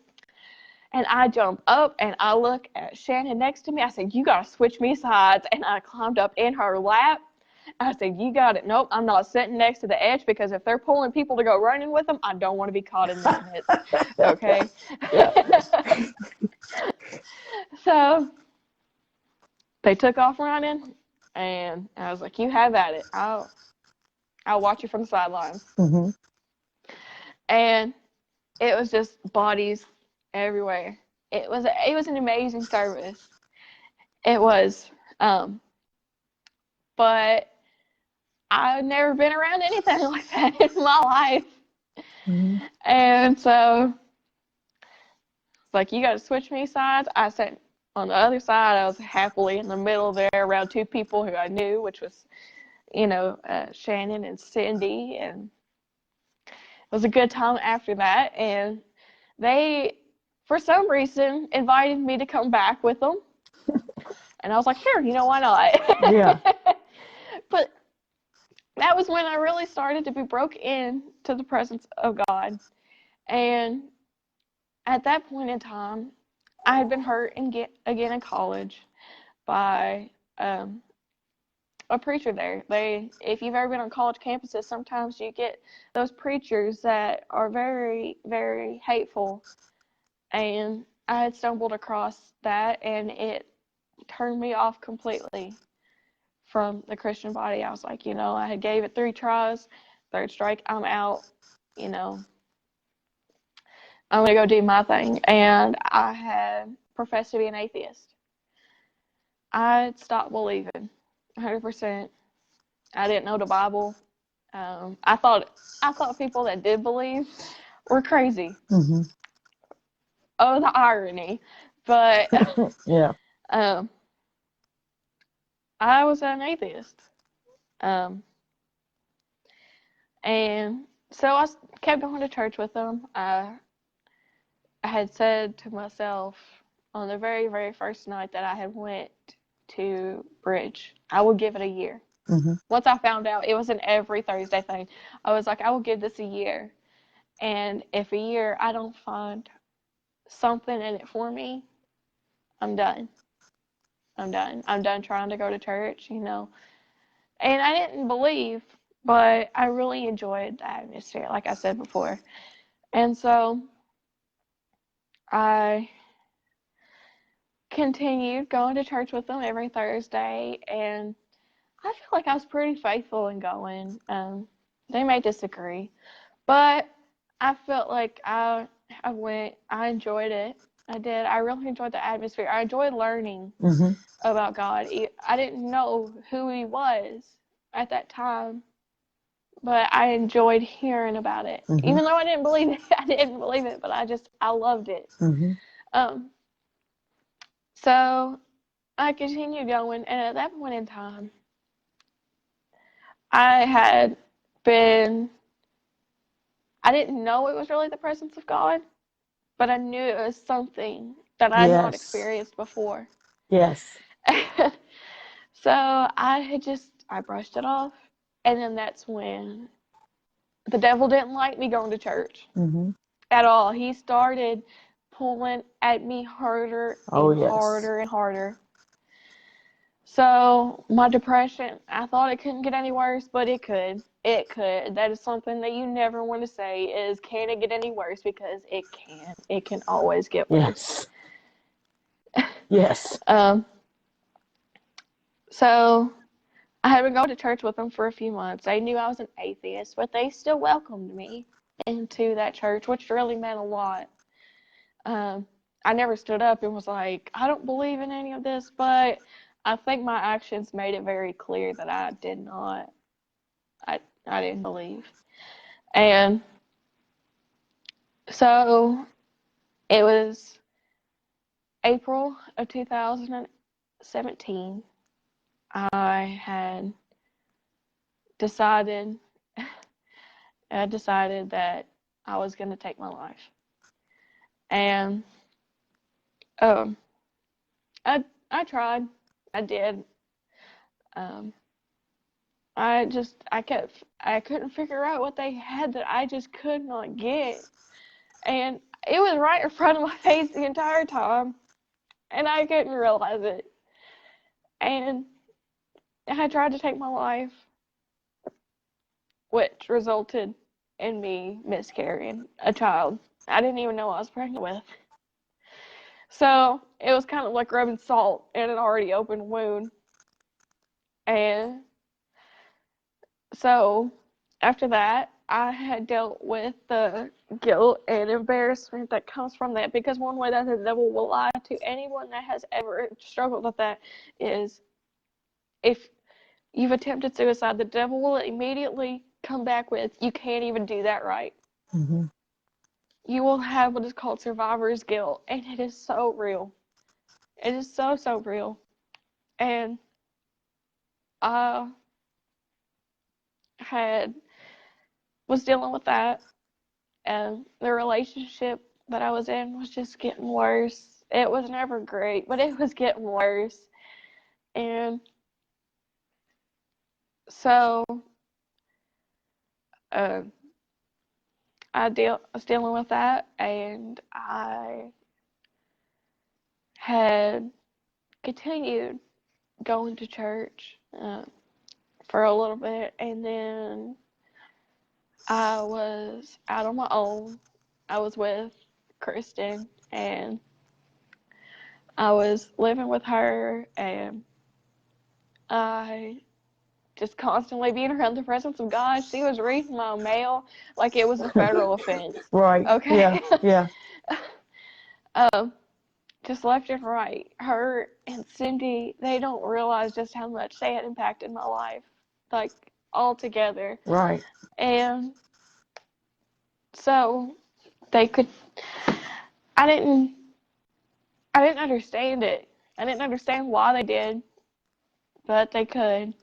And I jump up and I look at Shannon next to me. I said, you got to switch me sides. And I climbed up in her lap. I said, you got it. Nope, I'm not sitting next to the edge because if they're pulling people to go running with them, I don't want to be caught in that midst. Okay? So they took off running, and I was like, you have at it. I'll watch you from the sidelines. Mm-hmm. And it was just bodies everywhere. It was an amazing service. It was, but I've never been around anything like that in my life. Mm-hmm. And so it's like, you got to switch me sides. I sat on the other side. I was happily in the middle there around two people who I knew, which was, Shannon and Cindy. And it was a good time after that. And they, for some reason, invited me to come back with them. And I was like, sure, why not? Yeah. But that was when I really started to be broke in to the presence of God. And at that point in time, I had been hurt again in college by a preacher there. If you've ever been on college campuses, sometimes you get those preachers that are very, very hateful. And I had stumbled across that, and it turned me off completely from the Christian body. I was like, I had gave it 3 tries. Third strike, I'm out. I'm going to go do my thing. And I had professed to be an atheist. I stopped believing 100%. I didn't know the Bible. I thought people that did believe were crazy. Mm-hmm. Oh, the irony. But Yeah. I was an atheist. And so I kept going to church with them. I had said to myself on the very, very first night that I had went to Bridge, I would give it a year. Mm-hmm. Once I found out it was an every Thursday thing, I was like, I will give this a year. And if a year I don't find something in it for me, I'm done. I'm done trying to go to church, And I didn't believe, but I really enjoyed the atmosphere, like I said before. And so I continued going to church with them every Thursday, and I feel like I was pretty faithful in going. They may disagree, but I felt like I went. I enjoyed it. I did. I really enjoyed the atmosphere. I enjoyed learning Mm-hmm. about God. I didn't know who He was at that time, but I enjoyed hearing about it. Mm-hmm. Even though I didn't believe it, but I loved it. Mm-hmm. So I continued going, and at that point in time, I didn't know it was really the presence of God, but I knew it was something that I had not experienced before. Yes. So I brushed it off, and then that's when the devil didn't like me going to church Mm-hmm. at all. He started pulling at me harder and harder and harder. So my depression, I thought it couldn't get any worse, but it could. It could. That is something that you never want to say is, can it get any worse? Because it can. It can always get worse. Yes. So I had been going to church with them for a few months. They knew I was an atheist, but they still welcomed me into that church, which really meant a lot. I never stood up and was like, I don't believe in any of this, but I think my actions made it very clear that I did not. I didn't believe. And so it was April of 2017. I had decided that I was going to take my life. And I tried. I did. I couldn't figure out what they had that I just could not get. And it was right in front of my face the entire time, and I couldn't realize it. And I tried to take my life, which resulted in me miscarrying a child I didn't even know I was pregnant with. So it was kind of like rubbing salt in an already open wound. And so after that, I had dealt with the guilt and embarrassment that comes from that, because one way that the devil will lie to anyone that has ever struggled with that is, if you've attempted suicide, the devil will immediately come back with, you can't even do that right. Mm-hmm. You will have what is called survivor's guilt, and it is so real. It is so, so real. And I was dealing with that, and the relationship that I was in was just getting worse. It was never great, but it was getting worse. And so uh, was dealing with that, and I had continued going to church for a little bit, and then I was out on my own. I was with Kristen, and I was living with her, and I just constantly being around the presence of God. She was reading my mail like it was a federal offense. Right. Okay. Yeah. Just left and right. Her and Cindy, they don't realize just how much they had impacted my life, like, all together. Right. And so they could, I didn't understand it. I didn't understand why they did, but they could.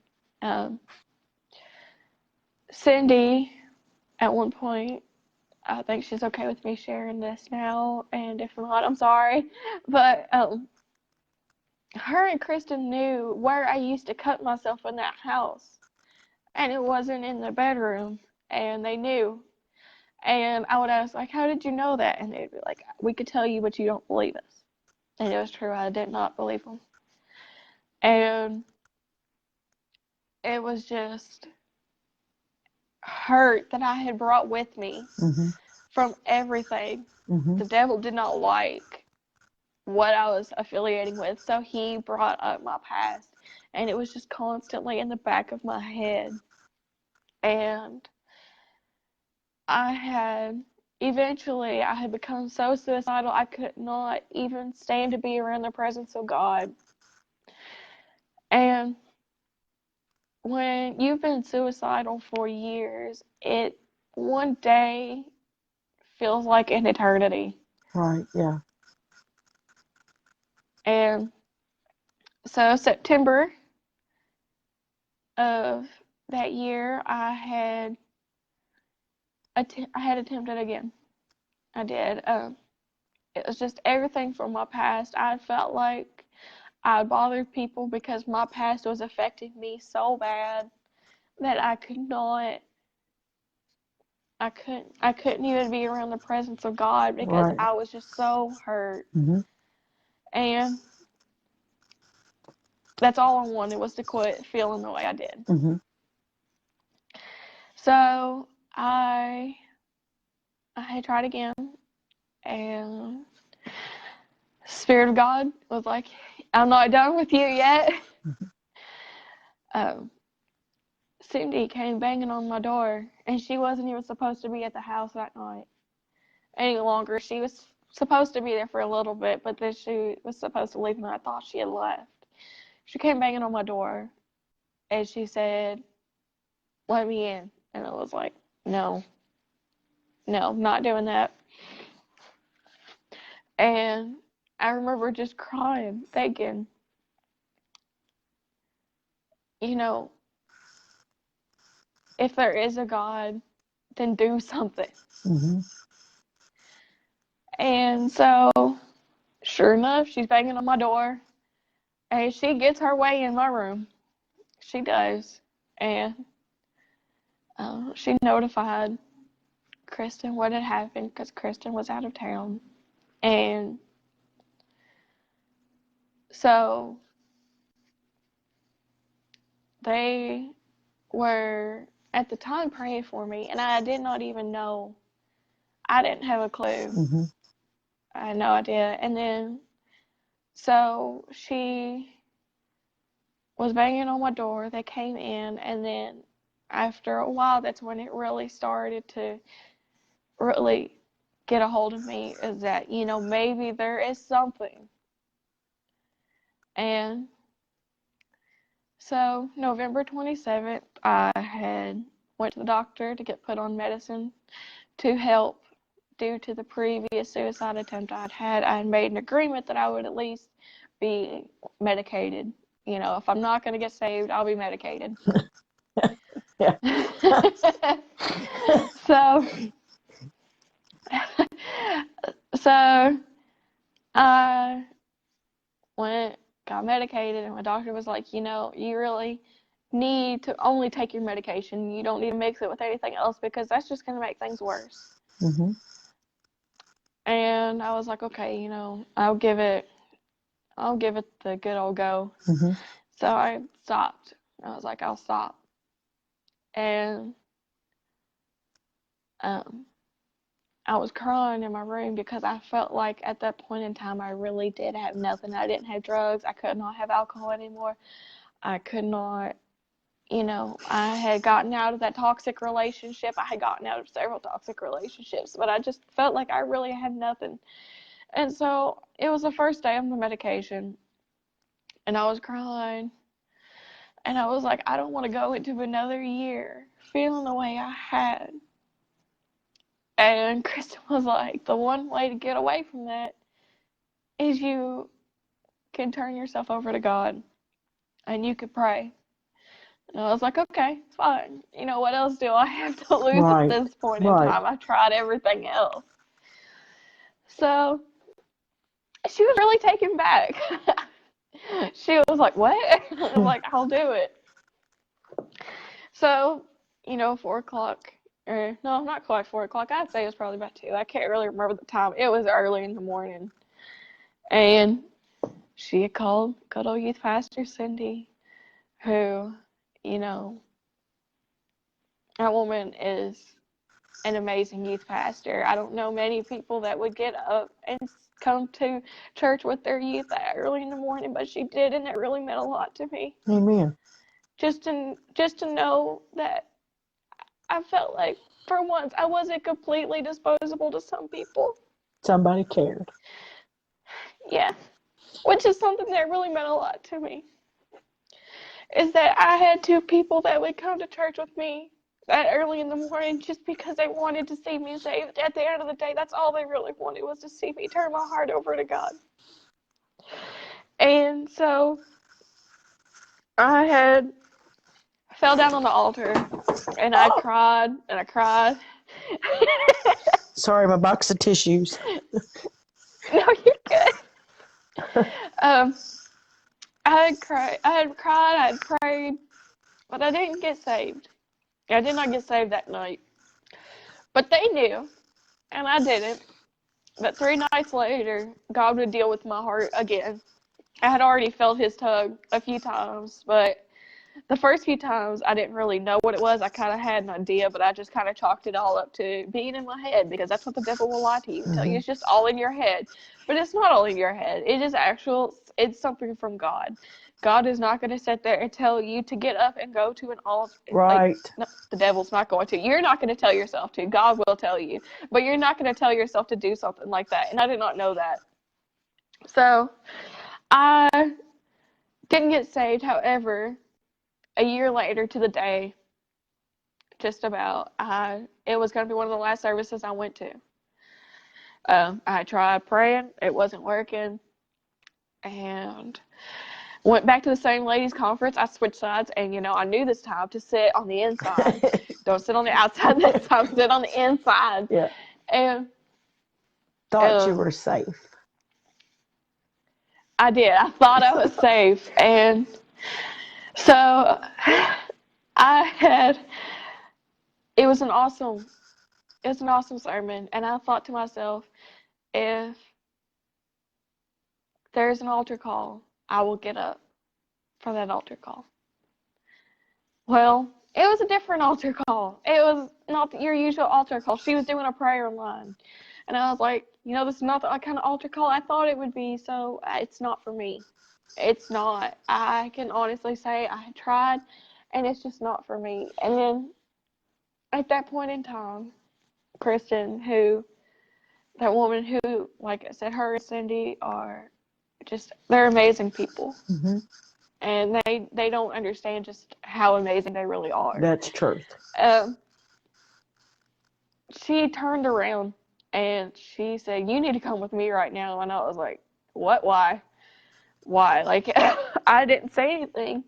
Cindy, at one point, I think she's okay with me sharing this now, and if not, I'm sorry. But her and Kristen knew where I used to cut myself in that house, and it wasn't in the bedroom, and they knew. And I would ask, like, how did you know that? And they'd be like, we could tell you, but you don't believe us. And it was true. I did not believe them. And it was just hurt that I had brought with me from everything. The devil did not like what I was affiliating with, so he brought up my past, and it was just constantly in the back of my head. And eventually I had become so suicidal I could not even stand to be around the presence of God. And when you've been suicidal for years, it one day feels like an eternity. Right, yeah. And so September of that year, I had attempted again. I did. It was just everything from my past. I felt like I bothered people because my past was affecting me so bad that I couldn't even be around the presence of God because I was just so hurt. And that's all I wanted, was to quit feeling the way I did. So I had tried again, and Spirit of God was like, I'm not done with you yet. Cindy came banging on my door, and she wasn't even supposed to be at the house that night any longer. She was supposed to be there for a little bit, but then she was supposed to leave, and I thought she had left. She came banging on my door, and she said, let me in. And I was like, no, not doing that. And I remember just crying, thinking, if there is a God, then do something. And so, sure enough, she's banging on my door, and she gets her way in my room. She does. And she notified Kristen what had happened, because Kristen was out of town. And so they were at the time praying for me, and I did not even know. I didn't have a clue. I had no idea. And then, so she was banging on my door. They came in, and then after a while, that's when it really started to really get a hold of me, is that, maybe there is something. And so November 27th, I had went to the doctor to get put on medicine to help due to the previous suicide attempt I'd had. I had made an agreement that I would at least be medicated. If I'm not going to get saved, I'll be medicated. Yeah. So, I got medicated, and my doctor was like, you really need to only take your medication. You don't need to mix it with anything else because that's just going to make things worse. Mm-hmm. And I was like, okay, I'll give it the good old go. Mm-hmm. So I stopped. I was like, I'll stop. And I was crying in my room because I felt like at that point in time I really did have nothing. I didn't have drugs. I could not have alcohol anymore. I could not, I had gotten out of that toxic relationship. I had gotten out of several toxic relationships, but I just felt like I really had nothing. And so it was the first day of the medication, and I was crying, and I was like, I don't want to go into another year feeling the way I had. And Kristen was like, the one way to get away from that is you can turn yourself over to God, and you can pray. And I was like, okay, fine. What else do I have to lose Right. at this point in Right. time? I tried everything else. So she was really taken back. She was like, what? I was like, I'll do it. So, 4 o'clock, or no, not quite 4 o'clock. I'd say it was probably about 2. I can't really remember the time. It was early in the morning. And she had called good old youth pastor Cindy, who, that woman is an amazing youth pastor. I don't know many people that would get up and come to church with their youth that early in the morning, but she did, and it really meant a lot to me. Amen. Just to know that I felt like for once I wasn't completely disposable to some people. Somebody cared. Yeah, which is something that really meant a lot to me. Is that I had 2 people that would come to church with me that early in the morning just because they wanted to see me saved. At the end of the day, that's all they really wanted, was to see me turn my heart over to God. And so I fell down on the altar, and I cried, and I cried. Sorry, my box of tissues. No, you're good. I had cried, I had prayed, but I didn't get saved. I did not get saved that night. But they knew, and I didn't. But 3 nights later, God would deal with my heart again. I had already felt his tug a few times, but the first few times I didn't really know what it was. I kind of had an idea, but I just kind of chalked it all up to being in my head, because that's what the devil will lie to you. Tell you it's just all in your head. But it's not all in your head. It is it's something from God. God is not going to sit there and tell you to get up and go to an altar. Right. No, the devil's not going to. You're not going to tell yourself to. God will tell you. But you're not going to tell yourself to do something like that. And I did not know that. So I didn't get saved. However, a year later to the day, just about, it was going to be one of the last services I went to. I tried praying. It wasn't working. And went back to the same ladies' conference. I switched sides, and, I knew this time to sit on the inside. Don't sit on the outside this time. Sit on the inside. Yeah. And thought you were safe. I did. I thought I was safe. And so it was an awesome sermon. And I thought to myself, if there's an altar call, I will get up for that altar call. Well, it was a different altar call. It was not your usual altar call. She was doing a prayer line. And I was like, this is not the kind of altar call I thought it would be, so it's not for me. It's not. I can honestly say I tried, and it's just not for me. And then at that point in time, Kristen, that woman who, like I said, her and Cindy are they're amazing people. Mm-hmm. And they don't understand just how amazing they really are. That's truth. She turned around and she said, "You need to come with me right now." And I was like, "What? Why? Why?" Like, I didn't say anything.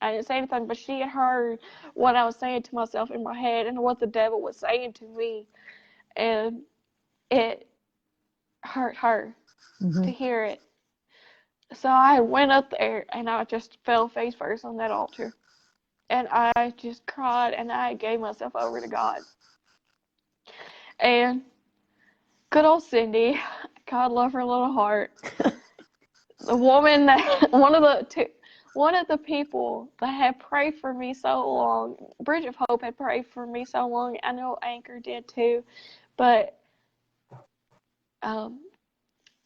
But she had heard what I was saying to myself in my head and what the devil was saying to me. And it hurt her to hear it. So I went up there and I just fell face first on that altar. And I just cried and I gave myself over to God. And good old Cindy, God love her little heart. The woman that one of the people that had prayed for me so long, Bridge of Hope had prayed for me so long. I know Anchor did too, but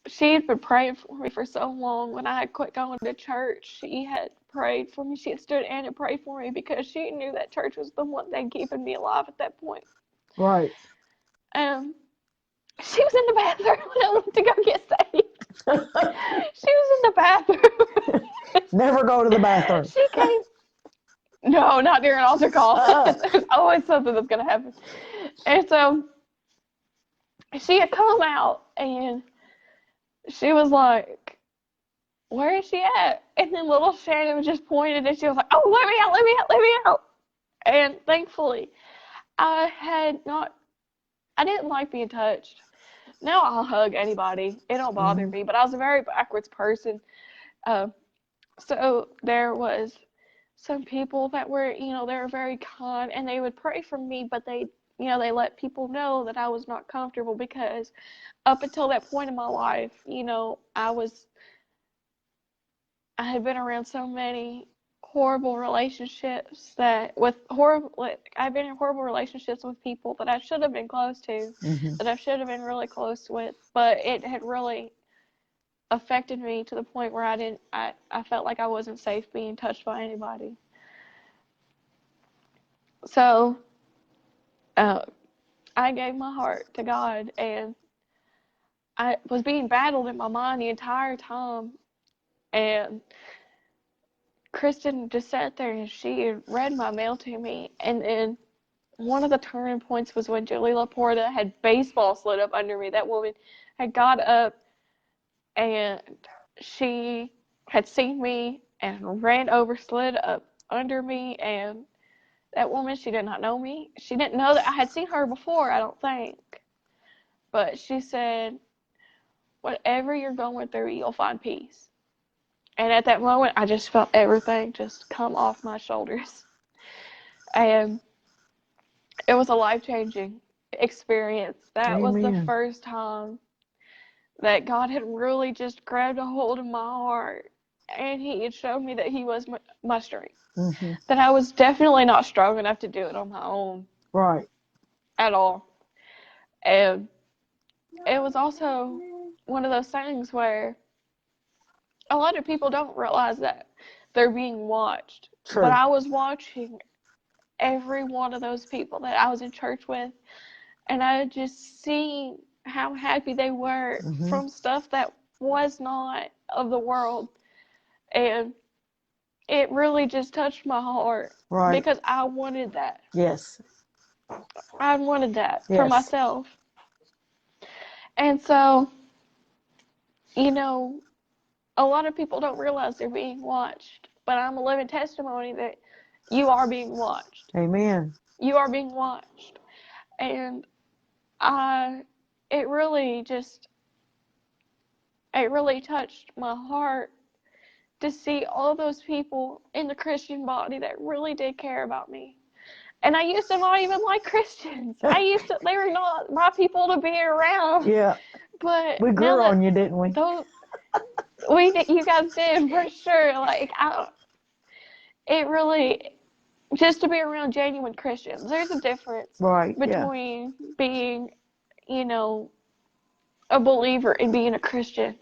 she had been praying for me for so long. When I had quit going to church, she had prayed for me. She had stood in and prayed for me because she knew that church was the one thing keeping me alive at that point. Right. She was in the bathroom when I went to go get saved. She was in the bathroom. Never go to the bathroom. She came. No, not during altar call. There's always something that's going to happen. And so she had come out and she was like, "Where is she at?" And then little Shannon just pointed and she was like, "Oh, let me out, let me out, let me out." And thankfully, I didn't like being touched. Now I'll hug anybody. It don't bother me, but I was a very backwards person. So there was some people that were, they were very kind and they would pray for me, but they let people know that I was not comfortable because up until that point in my life, I had been around so many horrible relationships I've been in horrible relationships with people that I should have been close to, that I should have been really close with, but it had really affected me to the point where I felt like I wasn't safe being touched by anybody. So, I gave my heart to God, and I was being battled in my mind the entire time, and Kristen just sat there and she read my mail to me, and then one of the turning points was when Julie Laporta had baseball slid up under me. That woman had got up and she had seen me and ran over, slid up under me, and that woman, she did not know me. She didn't know that I had seen her before, I don't think. But she said, "Whatever you're going through, you'll find peace." And at that moment, I just felt everything just come off my shoulders. And it was a life-changing experience. That was the first time that God had really just grabbed a hold of my heart. And he had shown me that he was my strength. That I was definitely not strong enough to do it on my own. Right. At all. And it was also one of those things where a lot of people don't realize that they're being watched. True. But I was watching every one of those people that I was in church with, and I had just seen how happy they were from stuff that was not of the world. And it really just touched my heart. Right. Because I wanted that. Yes. I wanted that for myself. And so, a lot of people don't realize they're being watched, but I'm a living testimony that you are being watched. Amen. You are being watched. And it really touched my heart to see all those people in the Christian body that really did care about me. And I used to not even like Christians. They were not my people to be around. Yeah. But we grew on you, didn't we? You guys did, for sure. Like, it really, just to be around genuine Christians. There's a difference between being, a believer and being a Christian.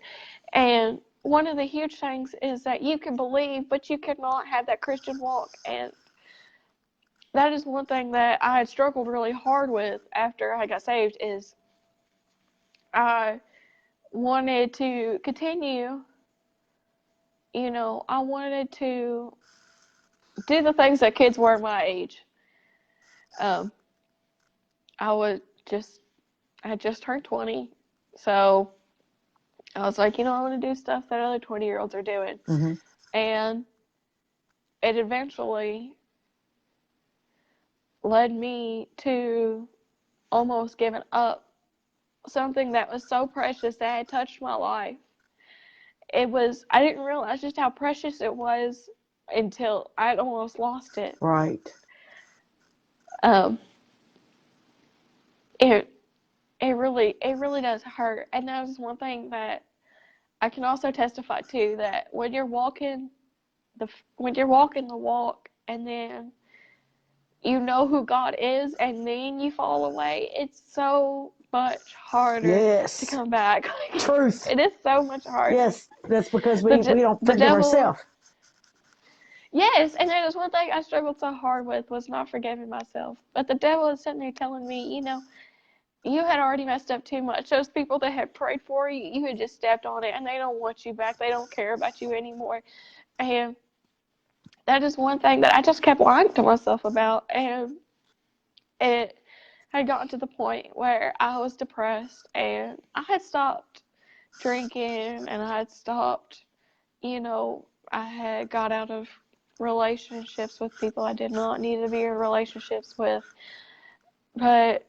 And one of the huge things is that you can believe, but you cannot have that Christian walk. And that is one thing that I had struggled really hard with after I got saved is I wanted to continue, I wanted to do the things that kids were my age. Um, I was just, I had just turned 20, so I was like, I want to do stuff that other 20-year-olds are doing. Mm-hmm. And it eventually led me to almost giving up something that was so precious that had touched my life. I didn't realize just how precious it was until I'd almost lost it. Right. Um, it really does hurt. And that was one thing that I can also testify to, that when you're walking the walk and then you know who God is and then you fall away, it's so much harder to come back. Truth. It is so much harder. Yes, that's because we don't forgive ourselves. Yes, and that is one thing I struggled so hard with, was not forgiving myself. But the devil is sitting there telling me, you had already messed up too much. Those people that had prayed for you, you had just stepped on it, and they don't want you back. They don't care about you anymore. And that is one thing that I just kept lying to myself about. And it had gotten to the point where I was depressed, and I had stopped drinking, and I had stopped, I had got out of relationships with people I did not need to be in relationships with. But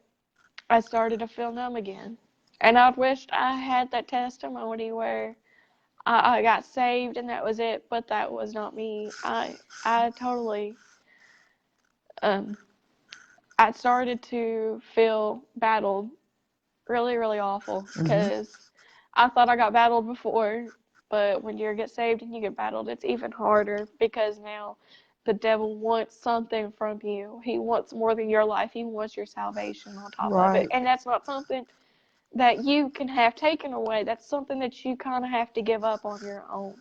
I started to feel numb again. And I'd wished I had that testimony where I got saved and that was it, but that was not me. I totally, I started to feel battled, really, really awful, because I thought I got battled before, but when you get saved and you get battled, it's even harder, because now the devil wants something from you. He wants more than your life. He wants your salvation on top of it. And that's not something that you can have taken away. That's something that you kind of have to give up on your own.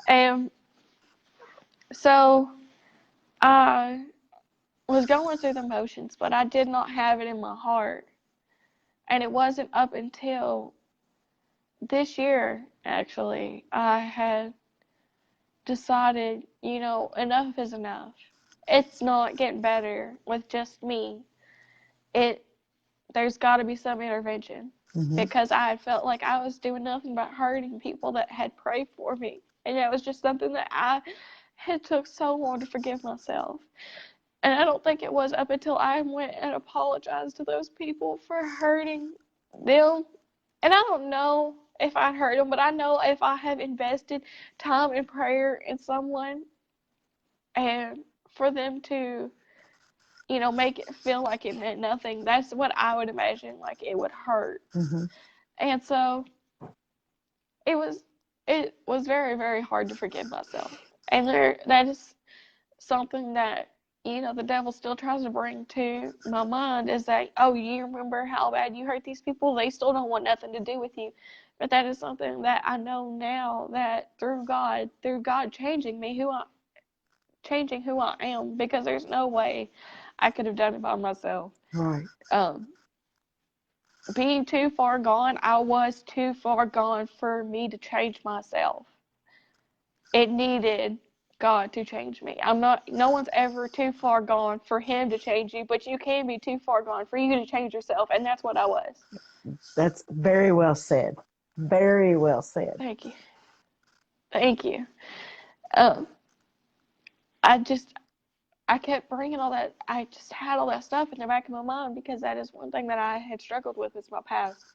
And so I was going through the motions, but I did not have it in my heart. And it wasn't up until this year, actually, I had decided, enough is enough. It's not getting better with just me. There's got to be some intervention, because I had felt like I was doing nothing but hurting people that had prayed for me. And that was just something that I had took so long to forgive myself. And I don't think it was up until I went and apologized to those people for hurting them. And I don't know if I hurt them, but I know if I have invested time in prayer in someone, and for them to, make it feel like it meant nothing, that's what I would imagine, like, it would hurt. And so it was very, very hard to forgive myself. And that is something that, the devil still tries to bring to my mind, is that, oh, you remember how bad you hurt these people? They still don't want nothing to do with you. But that is something that I know now, that through God changing me, changing who I am, because there's no way I could have done it by myself. Right. Being too far gone, I was too far gone for me to change myself. It needed God to change me. No one's ever too far gone for him to change you, but you can be too far gone for you to change yourself, and that's what I was. That's very well said. Very well said. Thank you. Thank you. I kept bringing all that. I just had all that stuff in the back of my mind, because that is one thing that I had struggled with, is my past.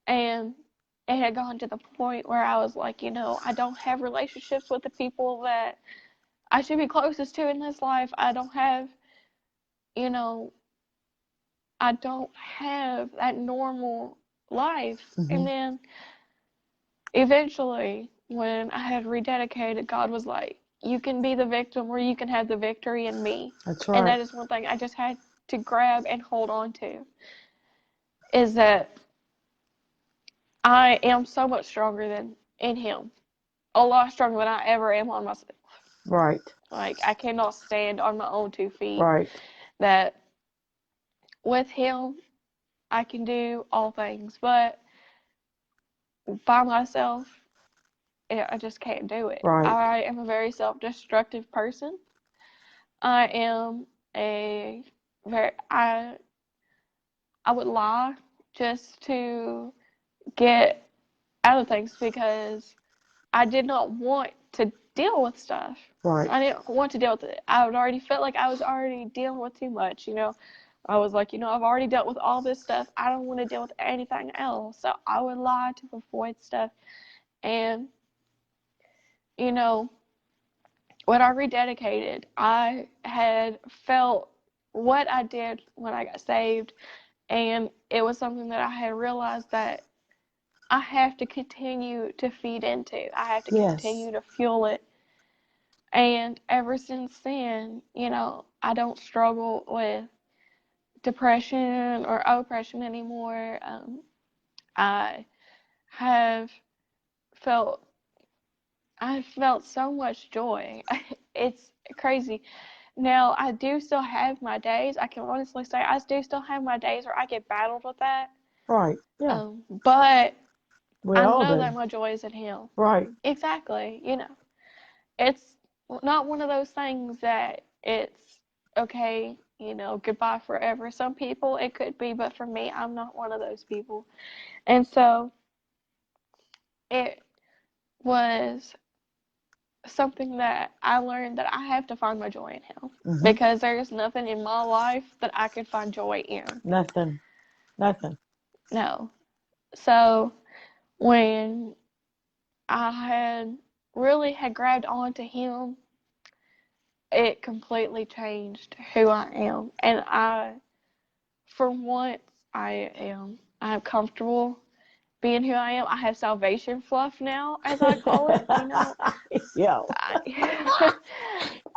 And it had gone to the point where I was like, I don't have relationships with the people that I should be closest to in this life. I don't have that normal life. And then eventually, when I had rededicated, God was like, you can be the victim, or you can have the victory in me. That's right. And that is one thing I just had to grab and hold on to, is that I am so much stronger than in him. A lot stronger than I ever am on myself. Right. Like, I cannot stand on my own 2 feet. Right. That with him, I can do all things, but by myself, I just can't do it. Right. I am a very self-destructive person. I am a very I would lie just to get out of things because I did not want to deal with stuff. Right. I didn't want to deal with it. I would already felt like I was already dealing with too much, you know. I was like, I've already dealt with all this stuff. I don't want to deal with anything else. So I would lie to avoid stuff. And, you know, when I rededicated, I had felt what I did when I got saved. And it was something that I had realized that I have to continue to feed into. I have to Yes. continue to fuel it. And ever since then, I don't struggle with depression or oppression anymore. I have felt I felt so much joy. It's crazy. Now, I do still have my days. I can honestly say I do still have my days where I get battled with that. Right. Yeah. But We I all know do. that my joy is in Him. Right. Exactly. It's not one of those things that it's okay, goodbye forever. Some people it could be, but for me, I'm not one of those people. And so it was something that I learned that I have to find my joy in Him because there's nothing in my life that I could find joy in. Nothing. No. So when I had grabbed onto Him, it completely changed who I am. And for once, I'm comfortable being who I am. I have salvation fluff now, as I call it. Yeah.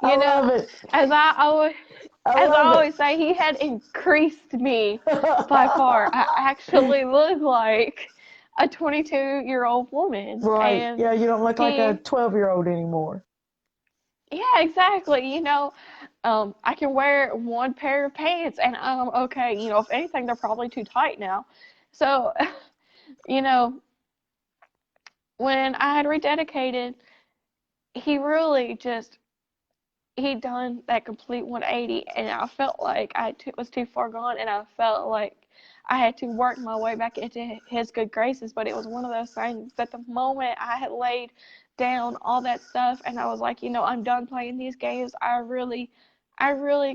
I love it. As I always say, He had increased me by far. I actually look like a 22-year-old woman. Right. And yeah, you don't look like a 12-year-old anymore. Yeah, exactly. I can wear one pair of pants and I'm okay. If anything, they're probably too tight now. So, when I had rededicated, He really He done that complete 180, and I felt like was too far gone, and I felt like I had to work my way back into His good graces. But it was one of those things that the moment I had laid down all that stuff and I was like, I'm done playing these games. I really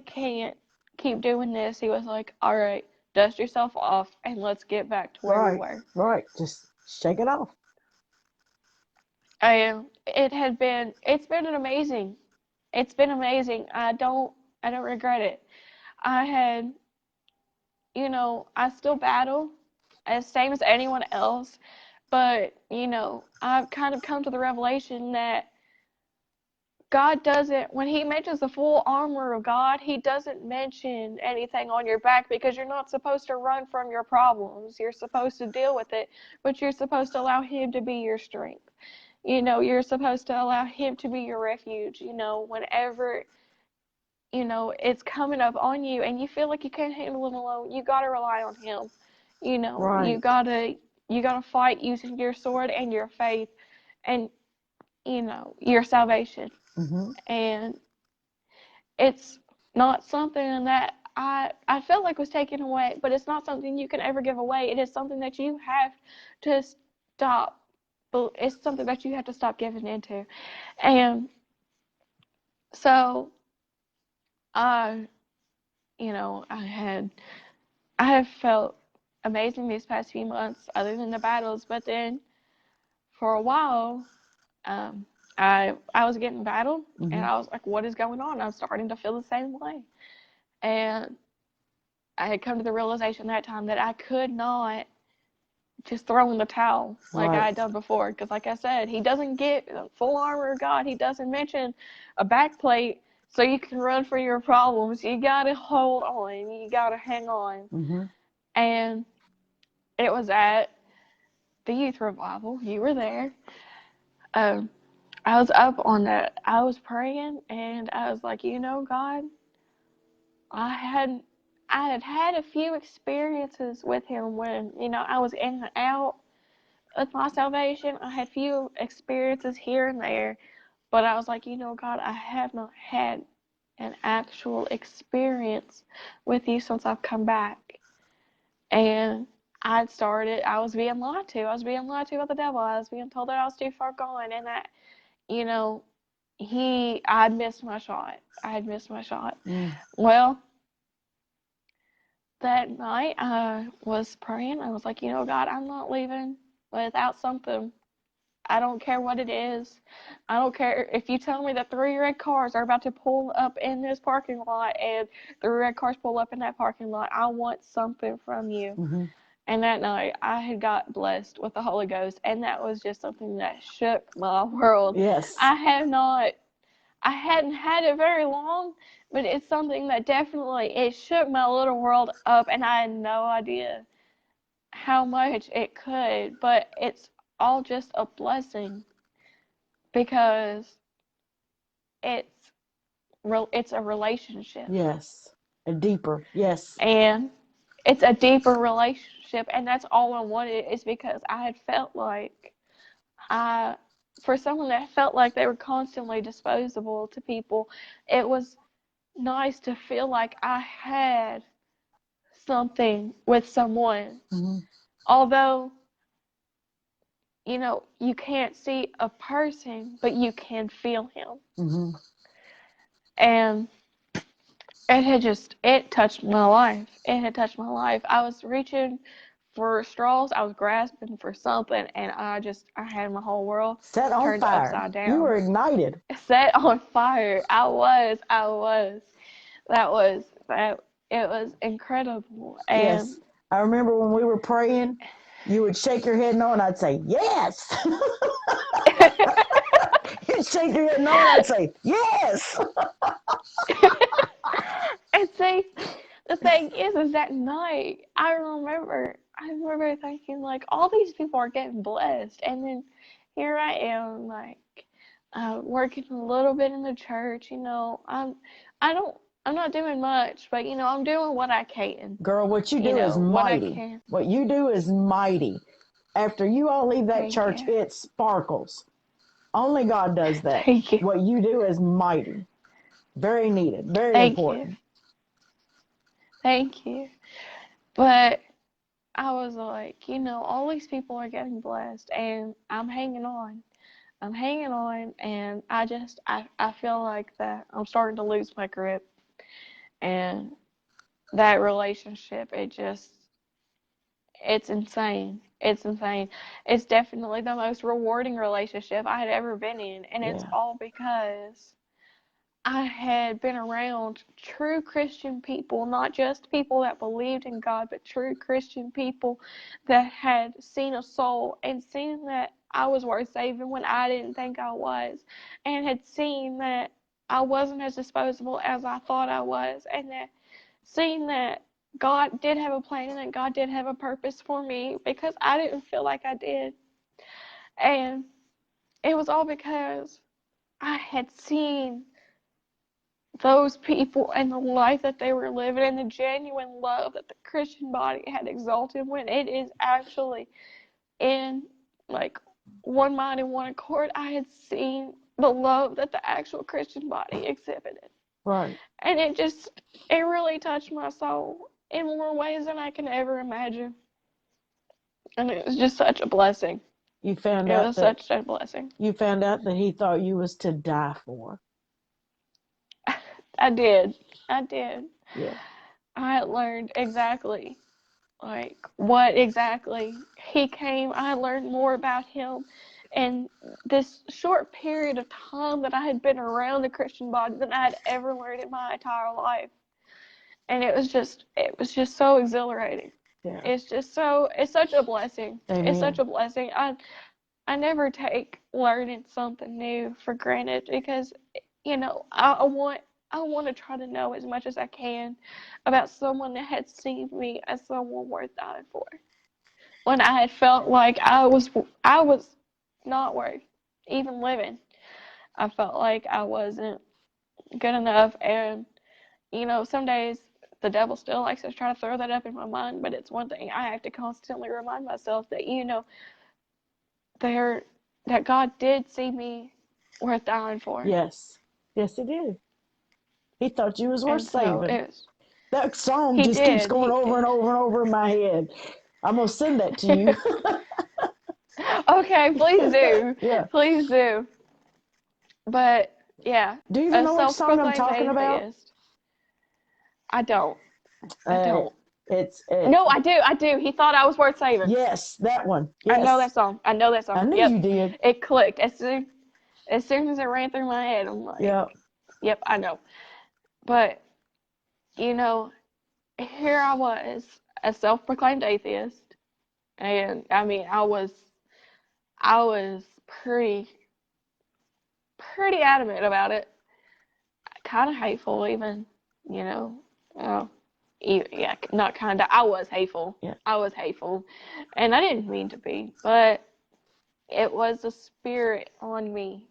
can't keep doing this. He was like, all right, dust yourself off and let's get back to where we were. Right. Just shake it off. It's been amazing. It's been amazing. I don't regret it. I still battle as same as anyone else, but I've kind of come to the revelation that God doesn't, when He mentions the full armor of God, He doesn't mention anything on your back because you're not supposed to run from your problems. You're supposed to deal with it, but you're supposed to allow Him to be your strength. You're supposed to allow Him to be your refuge, whenever it's coming up on you and you feel like you can't handle it alone, you got to rely on Him. Right. You got to fight using your sword and your faith and your salvation. And it's not something that I felt like was taken away, but it's not something you can ever give away. It is something that you have to stop. It's something that you have to stop giving into. And so I have felt amazing these past few months other than the battles, but then for a while I was getting battled and I was like, what is going on? I was starting to feel the same way. And I had come to the realization that time that I could not just throw in the towel like I had done before. Because like I said, He doesn't get full armor of God. He doesn't mention a back plate so you can run for your problems. You got to hold on. You got to hang on. And it was at the youth revival. You were there. I I was up on that. I was praying, and I was like, God, I had had a few experiences with him when, I was in and out with my salvation. I had few experiences here and there, but I was like, God, I have not had an actual experience with you since I've come back. And I was being lied to. I was being lied to by the devil. I was being told that I was too far gone, and that, you know, I had missed my shot. I had missed my shot. Well, that night I was praying. I was like, God, I'm not leaving without something. I don't care what it is. I don't care if you tell me that 3 red cars are about to pull up in this parking lot and 3 red cars pull up in that parking lot. I want something from you. Mm-hmm. And that night I had got blessed with the Holy Ghost, and that was just something that shook my world. Yes. I hadn't had it very long, but it's something that definitely, it shook my little world up, and I had no idea how much it could, but it's all just a blessing because it's a relationship. Yes. A deeper. Yes. And it's a deeper relationship, and that's all I wanted, is because I had felt like for someone that felt like they were constantly disposable to people, it was nice to feel like I had something with someone. Mm-hmm. Although, you can't see a person, but you can feel him. Mm-hmm. And it touched my life. It had touched my life. I was reaching for straws. I was grasping for something, and I had my whole world set on turned fire. Upside down. You were ignited. Set on fire. I was. It was incredible. And yes. I remember when we were praying, you would shake your head no, and I'd say, yes. You'd shake your head no, and I'd say, yes. And see, the thing is that night, I remember thinking, like, all these people are getting blessed. And then here I am, like, working a little bit in the church. I'm not doing much, but, I'm doing what I can. Girl, what you do is mighty. What you do is mighty. After you all leave that church, it sparkles. Only God does that. Thank you. What you do is mighty. Very needed. Very important. Thank you. But I was like, all these people are getting blessed, and I'm hanging on. And I feel like that I'm starting to lose my grip. And that relationship, it's insane. It's insane. It's definitely the most rewarding relationship I had ever been in. And it's all because I had been around true Christian people, not just people that believed in God, but true Christian people that had seen a soul and seen that I was worth saving when I didn't think I was, and had seen that I wasn't as disposable as I thought I was, and that seen that God did have a plan and that God did have a purpose for me, because I didn't feel like I did. And it was all because I had seen those people and the life that they were living, and the genuine love that the Christian body had exalted, when it is actually in, like, one mind and one accord. I had seen the love that the actual Christian body exhibited. Right. And it really touched my soul in more ways than I can ever imagine. And it was just such a blessing. It was such a blessing. You found out that he thought you was to die for. I did. Yeah. I had learned exactly, like, what exactly he came. I learned more about him in this short period of time that I had been around the Christian body than I had ever learned in my entire life. And it was just so exhilarating. Yeah. It's such a blessing. Amen. It's such a blessing. I never take learning something new for granted, because, I want to try to know as much as I can about someone that had seen me as someone worth dying for, when I had felt like I was not worth even living. I felt like I wasn't good enough. And, some days the devil still likes to try to throw that up in my mind, but it's one thing I have to constantly remind myself that, there, that God did see me worth dying for. Yes. Yes, he did. He thought you was worth And so saving. That song he just keeps did. going over and over and over in my head. I'm going to send that to you. Okay, please do. Yeah. Please do. But, yeah, Do you even a know which song I'm self-proclaimed talking about? atheist. I don't. I don't. It's No, I do. He thought I was worth saving. Yes, that one. Yes. I know that song. I knew Yep. you did. It clicked as soon as it ran through my head. I'm like, Yeah. Yep, I know. But here I was, a self-proclaimed atheist, and I mean, I was pretty adamant about it. Kind of hateful, even. You know. Yeah, not kind of. I was hateful. Yeah. I was hateful, and I didn't mean to be, but it was a spirit on me,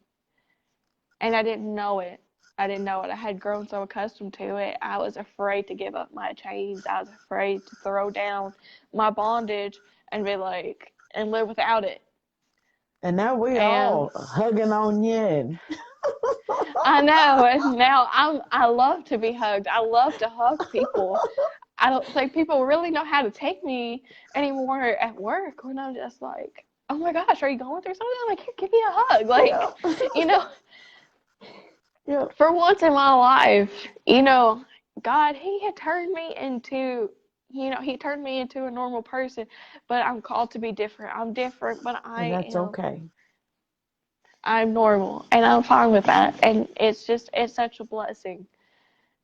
and I didn't know it. I had grown so accustomed to it. I was afraid to give up my chains. I was afraid to throw down my bondage and be like, and live without it. And now we all hugging on you. I know. And now I love to be hugged. I love to hug people. I don't think people really know how to take me anymore at work when I'm just like, oh my gosh, are you going through something? I'm like, here, give me a hug. Like, Yeah. For once in my life, God, he had turned me into, he turned me into a normal person, but I'm called to be different. I'm different, but And that's okay. I'm normal, and I'm fine with that. And it's such a blessing.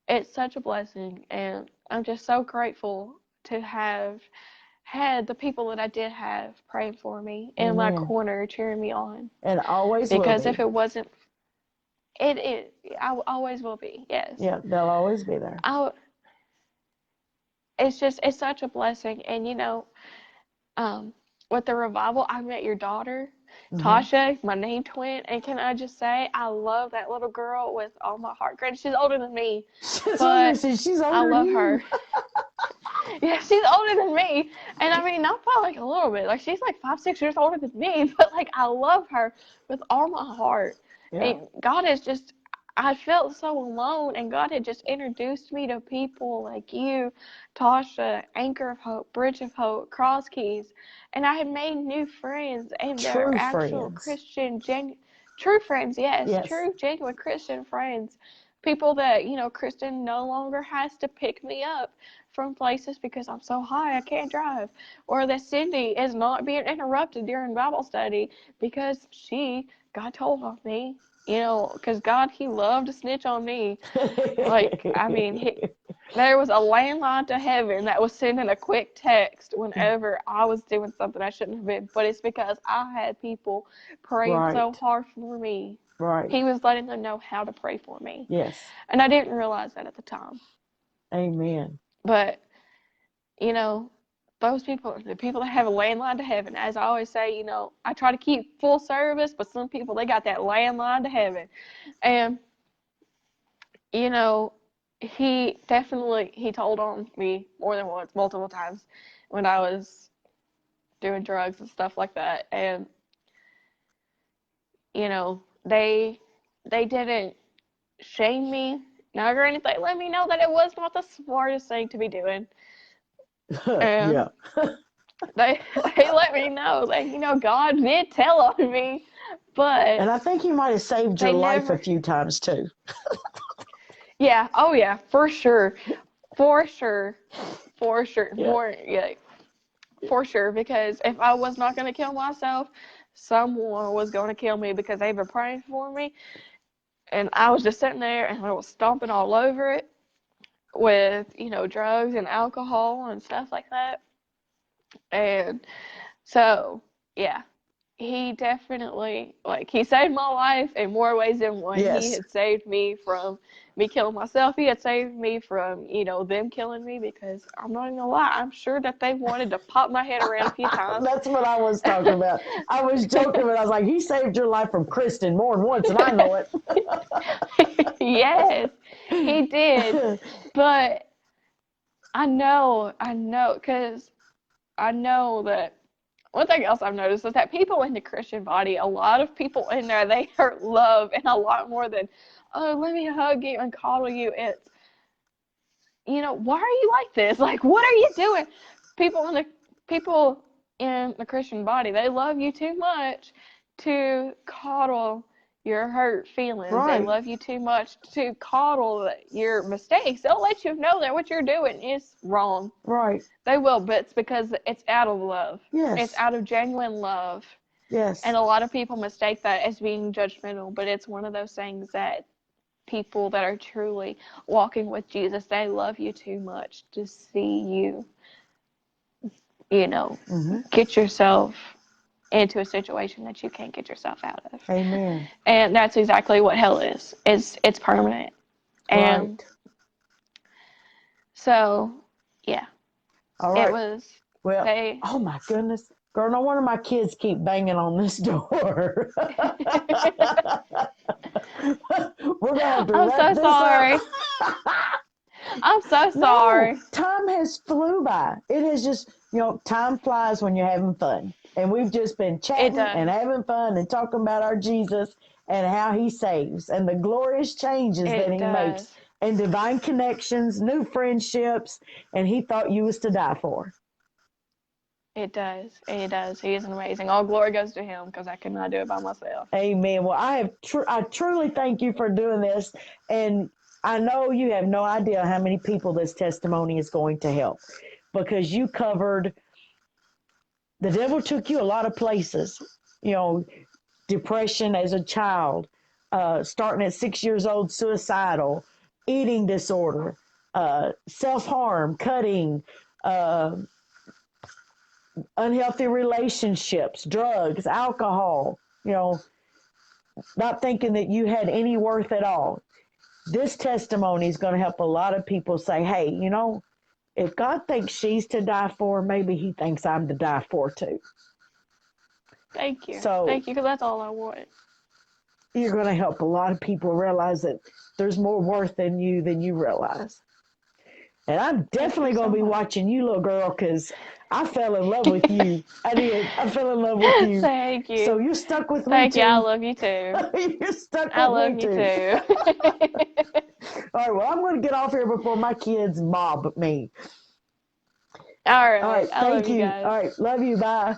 It's such a blessing, and I'm just so grateful to have had the people that I did have praying for me in my corner, cheering me on. And always will be. Because if it wasn't, I always will be, yes. Yeah, they'll always be there. It's such a blessing. And, with the revival, I met your daughter, Tasha, my name twin, and can I just say, I love that little girl with all my heart. Granted, she's older than me, but she's older I love than her. Yeah, she's older than me, and I mean, not by like a little bit. Like, she's like 5-6 years older than me, but like, I love her with all my heart. Yeah. And God is just, I felt so alone, and God had just introduced me to people like you, Tasha, Anchor of Hope, Bridge of Hope, Cross Keys, and I had made new friends, and they're actual Christian, true friends, yes, true, genuine Christian friends. People that, Kristen no longer has to pick me up from places because I'm so high I can't drive, or that Cindy is not being interrupted during Bible study because she got told on me. Because God, he loved to snitch on me. Like, I mean, there was a landline to heaven that was sending a quick text whenever I was doing something I shouldn't have been. But it's because I had people praying so hard for me. Right. He was letting them know how to pray for me. Yes. And I didn't realize that at the time. Amen. But, those people, the people that have a landline to heaven, as I always say, I try to keep full service, but some people, they got that landline to heaven. And, he told on me more than once, multiple times, when I was doing drugs and stuff like that. And, they didn't shame me, not or anything. Let me know that it was not the smartest thing to be doing. And yeah. they let me know that, God did tell on me, but. And I think he might have saved your life a few times too. Yeah. Oh yeah, for sure. For sure. Yeah. For sure. Because if I was not going to kill myself, someone was going to kill me because they've been praying for me. And I was just sitting there and I was stomping all over it with, drugs and alcohol and stuff like that. And so, yeah, he definitely, like, he saved my life in more ways than one. Yes. He had saved me from me killing myself. He had saved me from, them killing me, because I'm not even gonna lie, I'm sure that they wanted to pop my head around a few times. That's what I was talking about. I was joking, but I was like, he saved your life from Kristen more than once, and I know it. Yes, he did. But I know, because I know that one thing else I've noticed is that people in the Christian body, a lot of people in there, they hurt love, and a lot more than, oh, let me hug you and coddle you. It's, why are you like this? Like, what are you doing? People in the Christian body, they love you too much to coddle your hurt feelings. Right. They love you too much to coddle your mistakes. They'll let you know that what you're doing is wrong. Right. They will, but it's because it's out of love. Yes. It's out of genuine love. Yes. And a lot of people mistake that as being judgmental, but it's one of those things that people that are truly walking with Jesus, they love you too much to see you, get yourself into a situation that you can't get yourself out of. Amen. And that's exactly what hell is. It's permanent. And right. So, yeah. All right. It was. Well, oh my goodness. Girl, no wonder my kids keep banging on this door. We're going to have to wrap this up. I'm so sorry. No, time has flew by. It has just, time flies when you're having fun. And we've just been chatting and having fun and talking about our Jesus and how he saves and the glorious changes that he makes and divine connections, new friendships, and he thought you was to die for. It does. It does. He is amazing. All glory goes to him, because I could not do it by myself. Amen. Well, I truly thank you for doing this. And I know you have no idea how many people this testimony is going to help, because you covered, the devil took you a lot of places, depression as a child, starting at 6 years old, suicidal, eating disorder, self-harm, cutting, unhealthy relationships, drugs, alcohol, not thinking that you had any worth at all. This testimony is going to help a lot of people say, hey, if God thinks she's to die for, maybe he thinks I'm to die for too. Thank you. Thank you, because that's all I want. You're going to help a lot of people realize that there's more worth in you than you realize. And I'm definitely going to be watching you, little girl, because I fell in love with you. I did. I fell in love with you. Thank you. So you're stuck with me, Thank too. you. I love you, too. You're stuck with me, too. I love you, too. All right, well, I'm going to get off here before my kids mob me. All right. Thank you. All right, love you. Bye.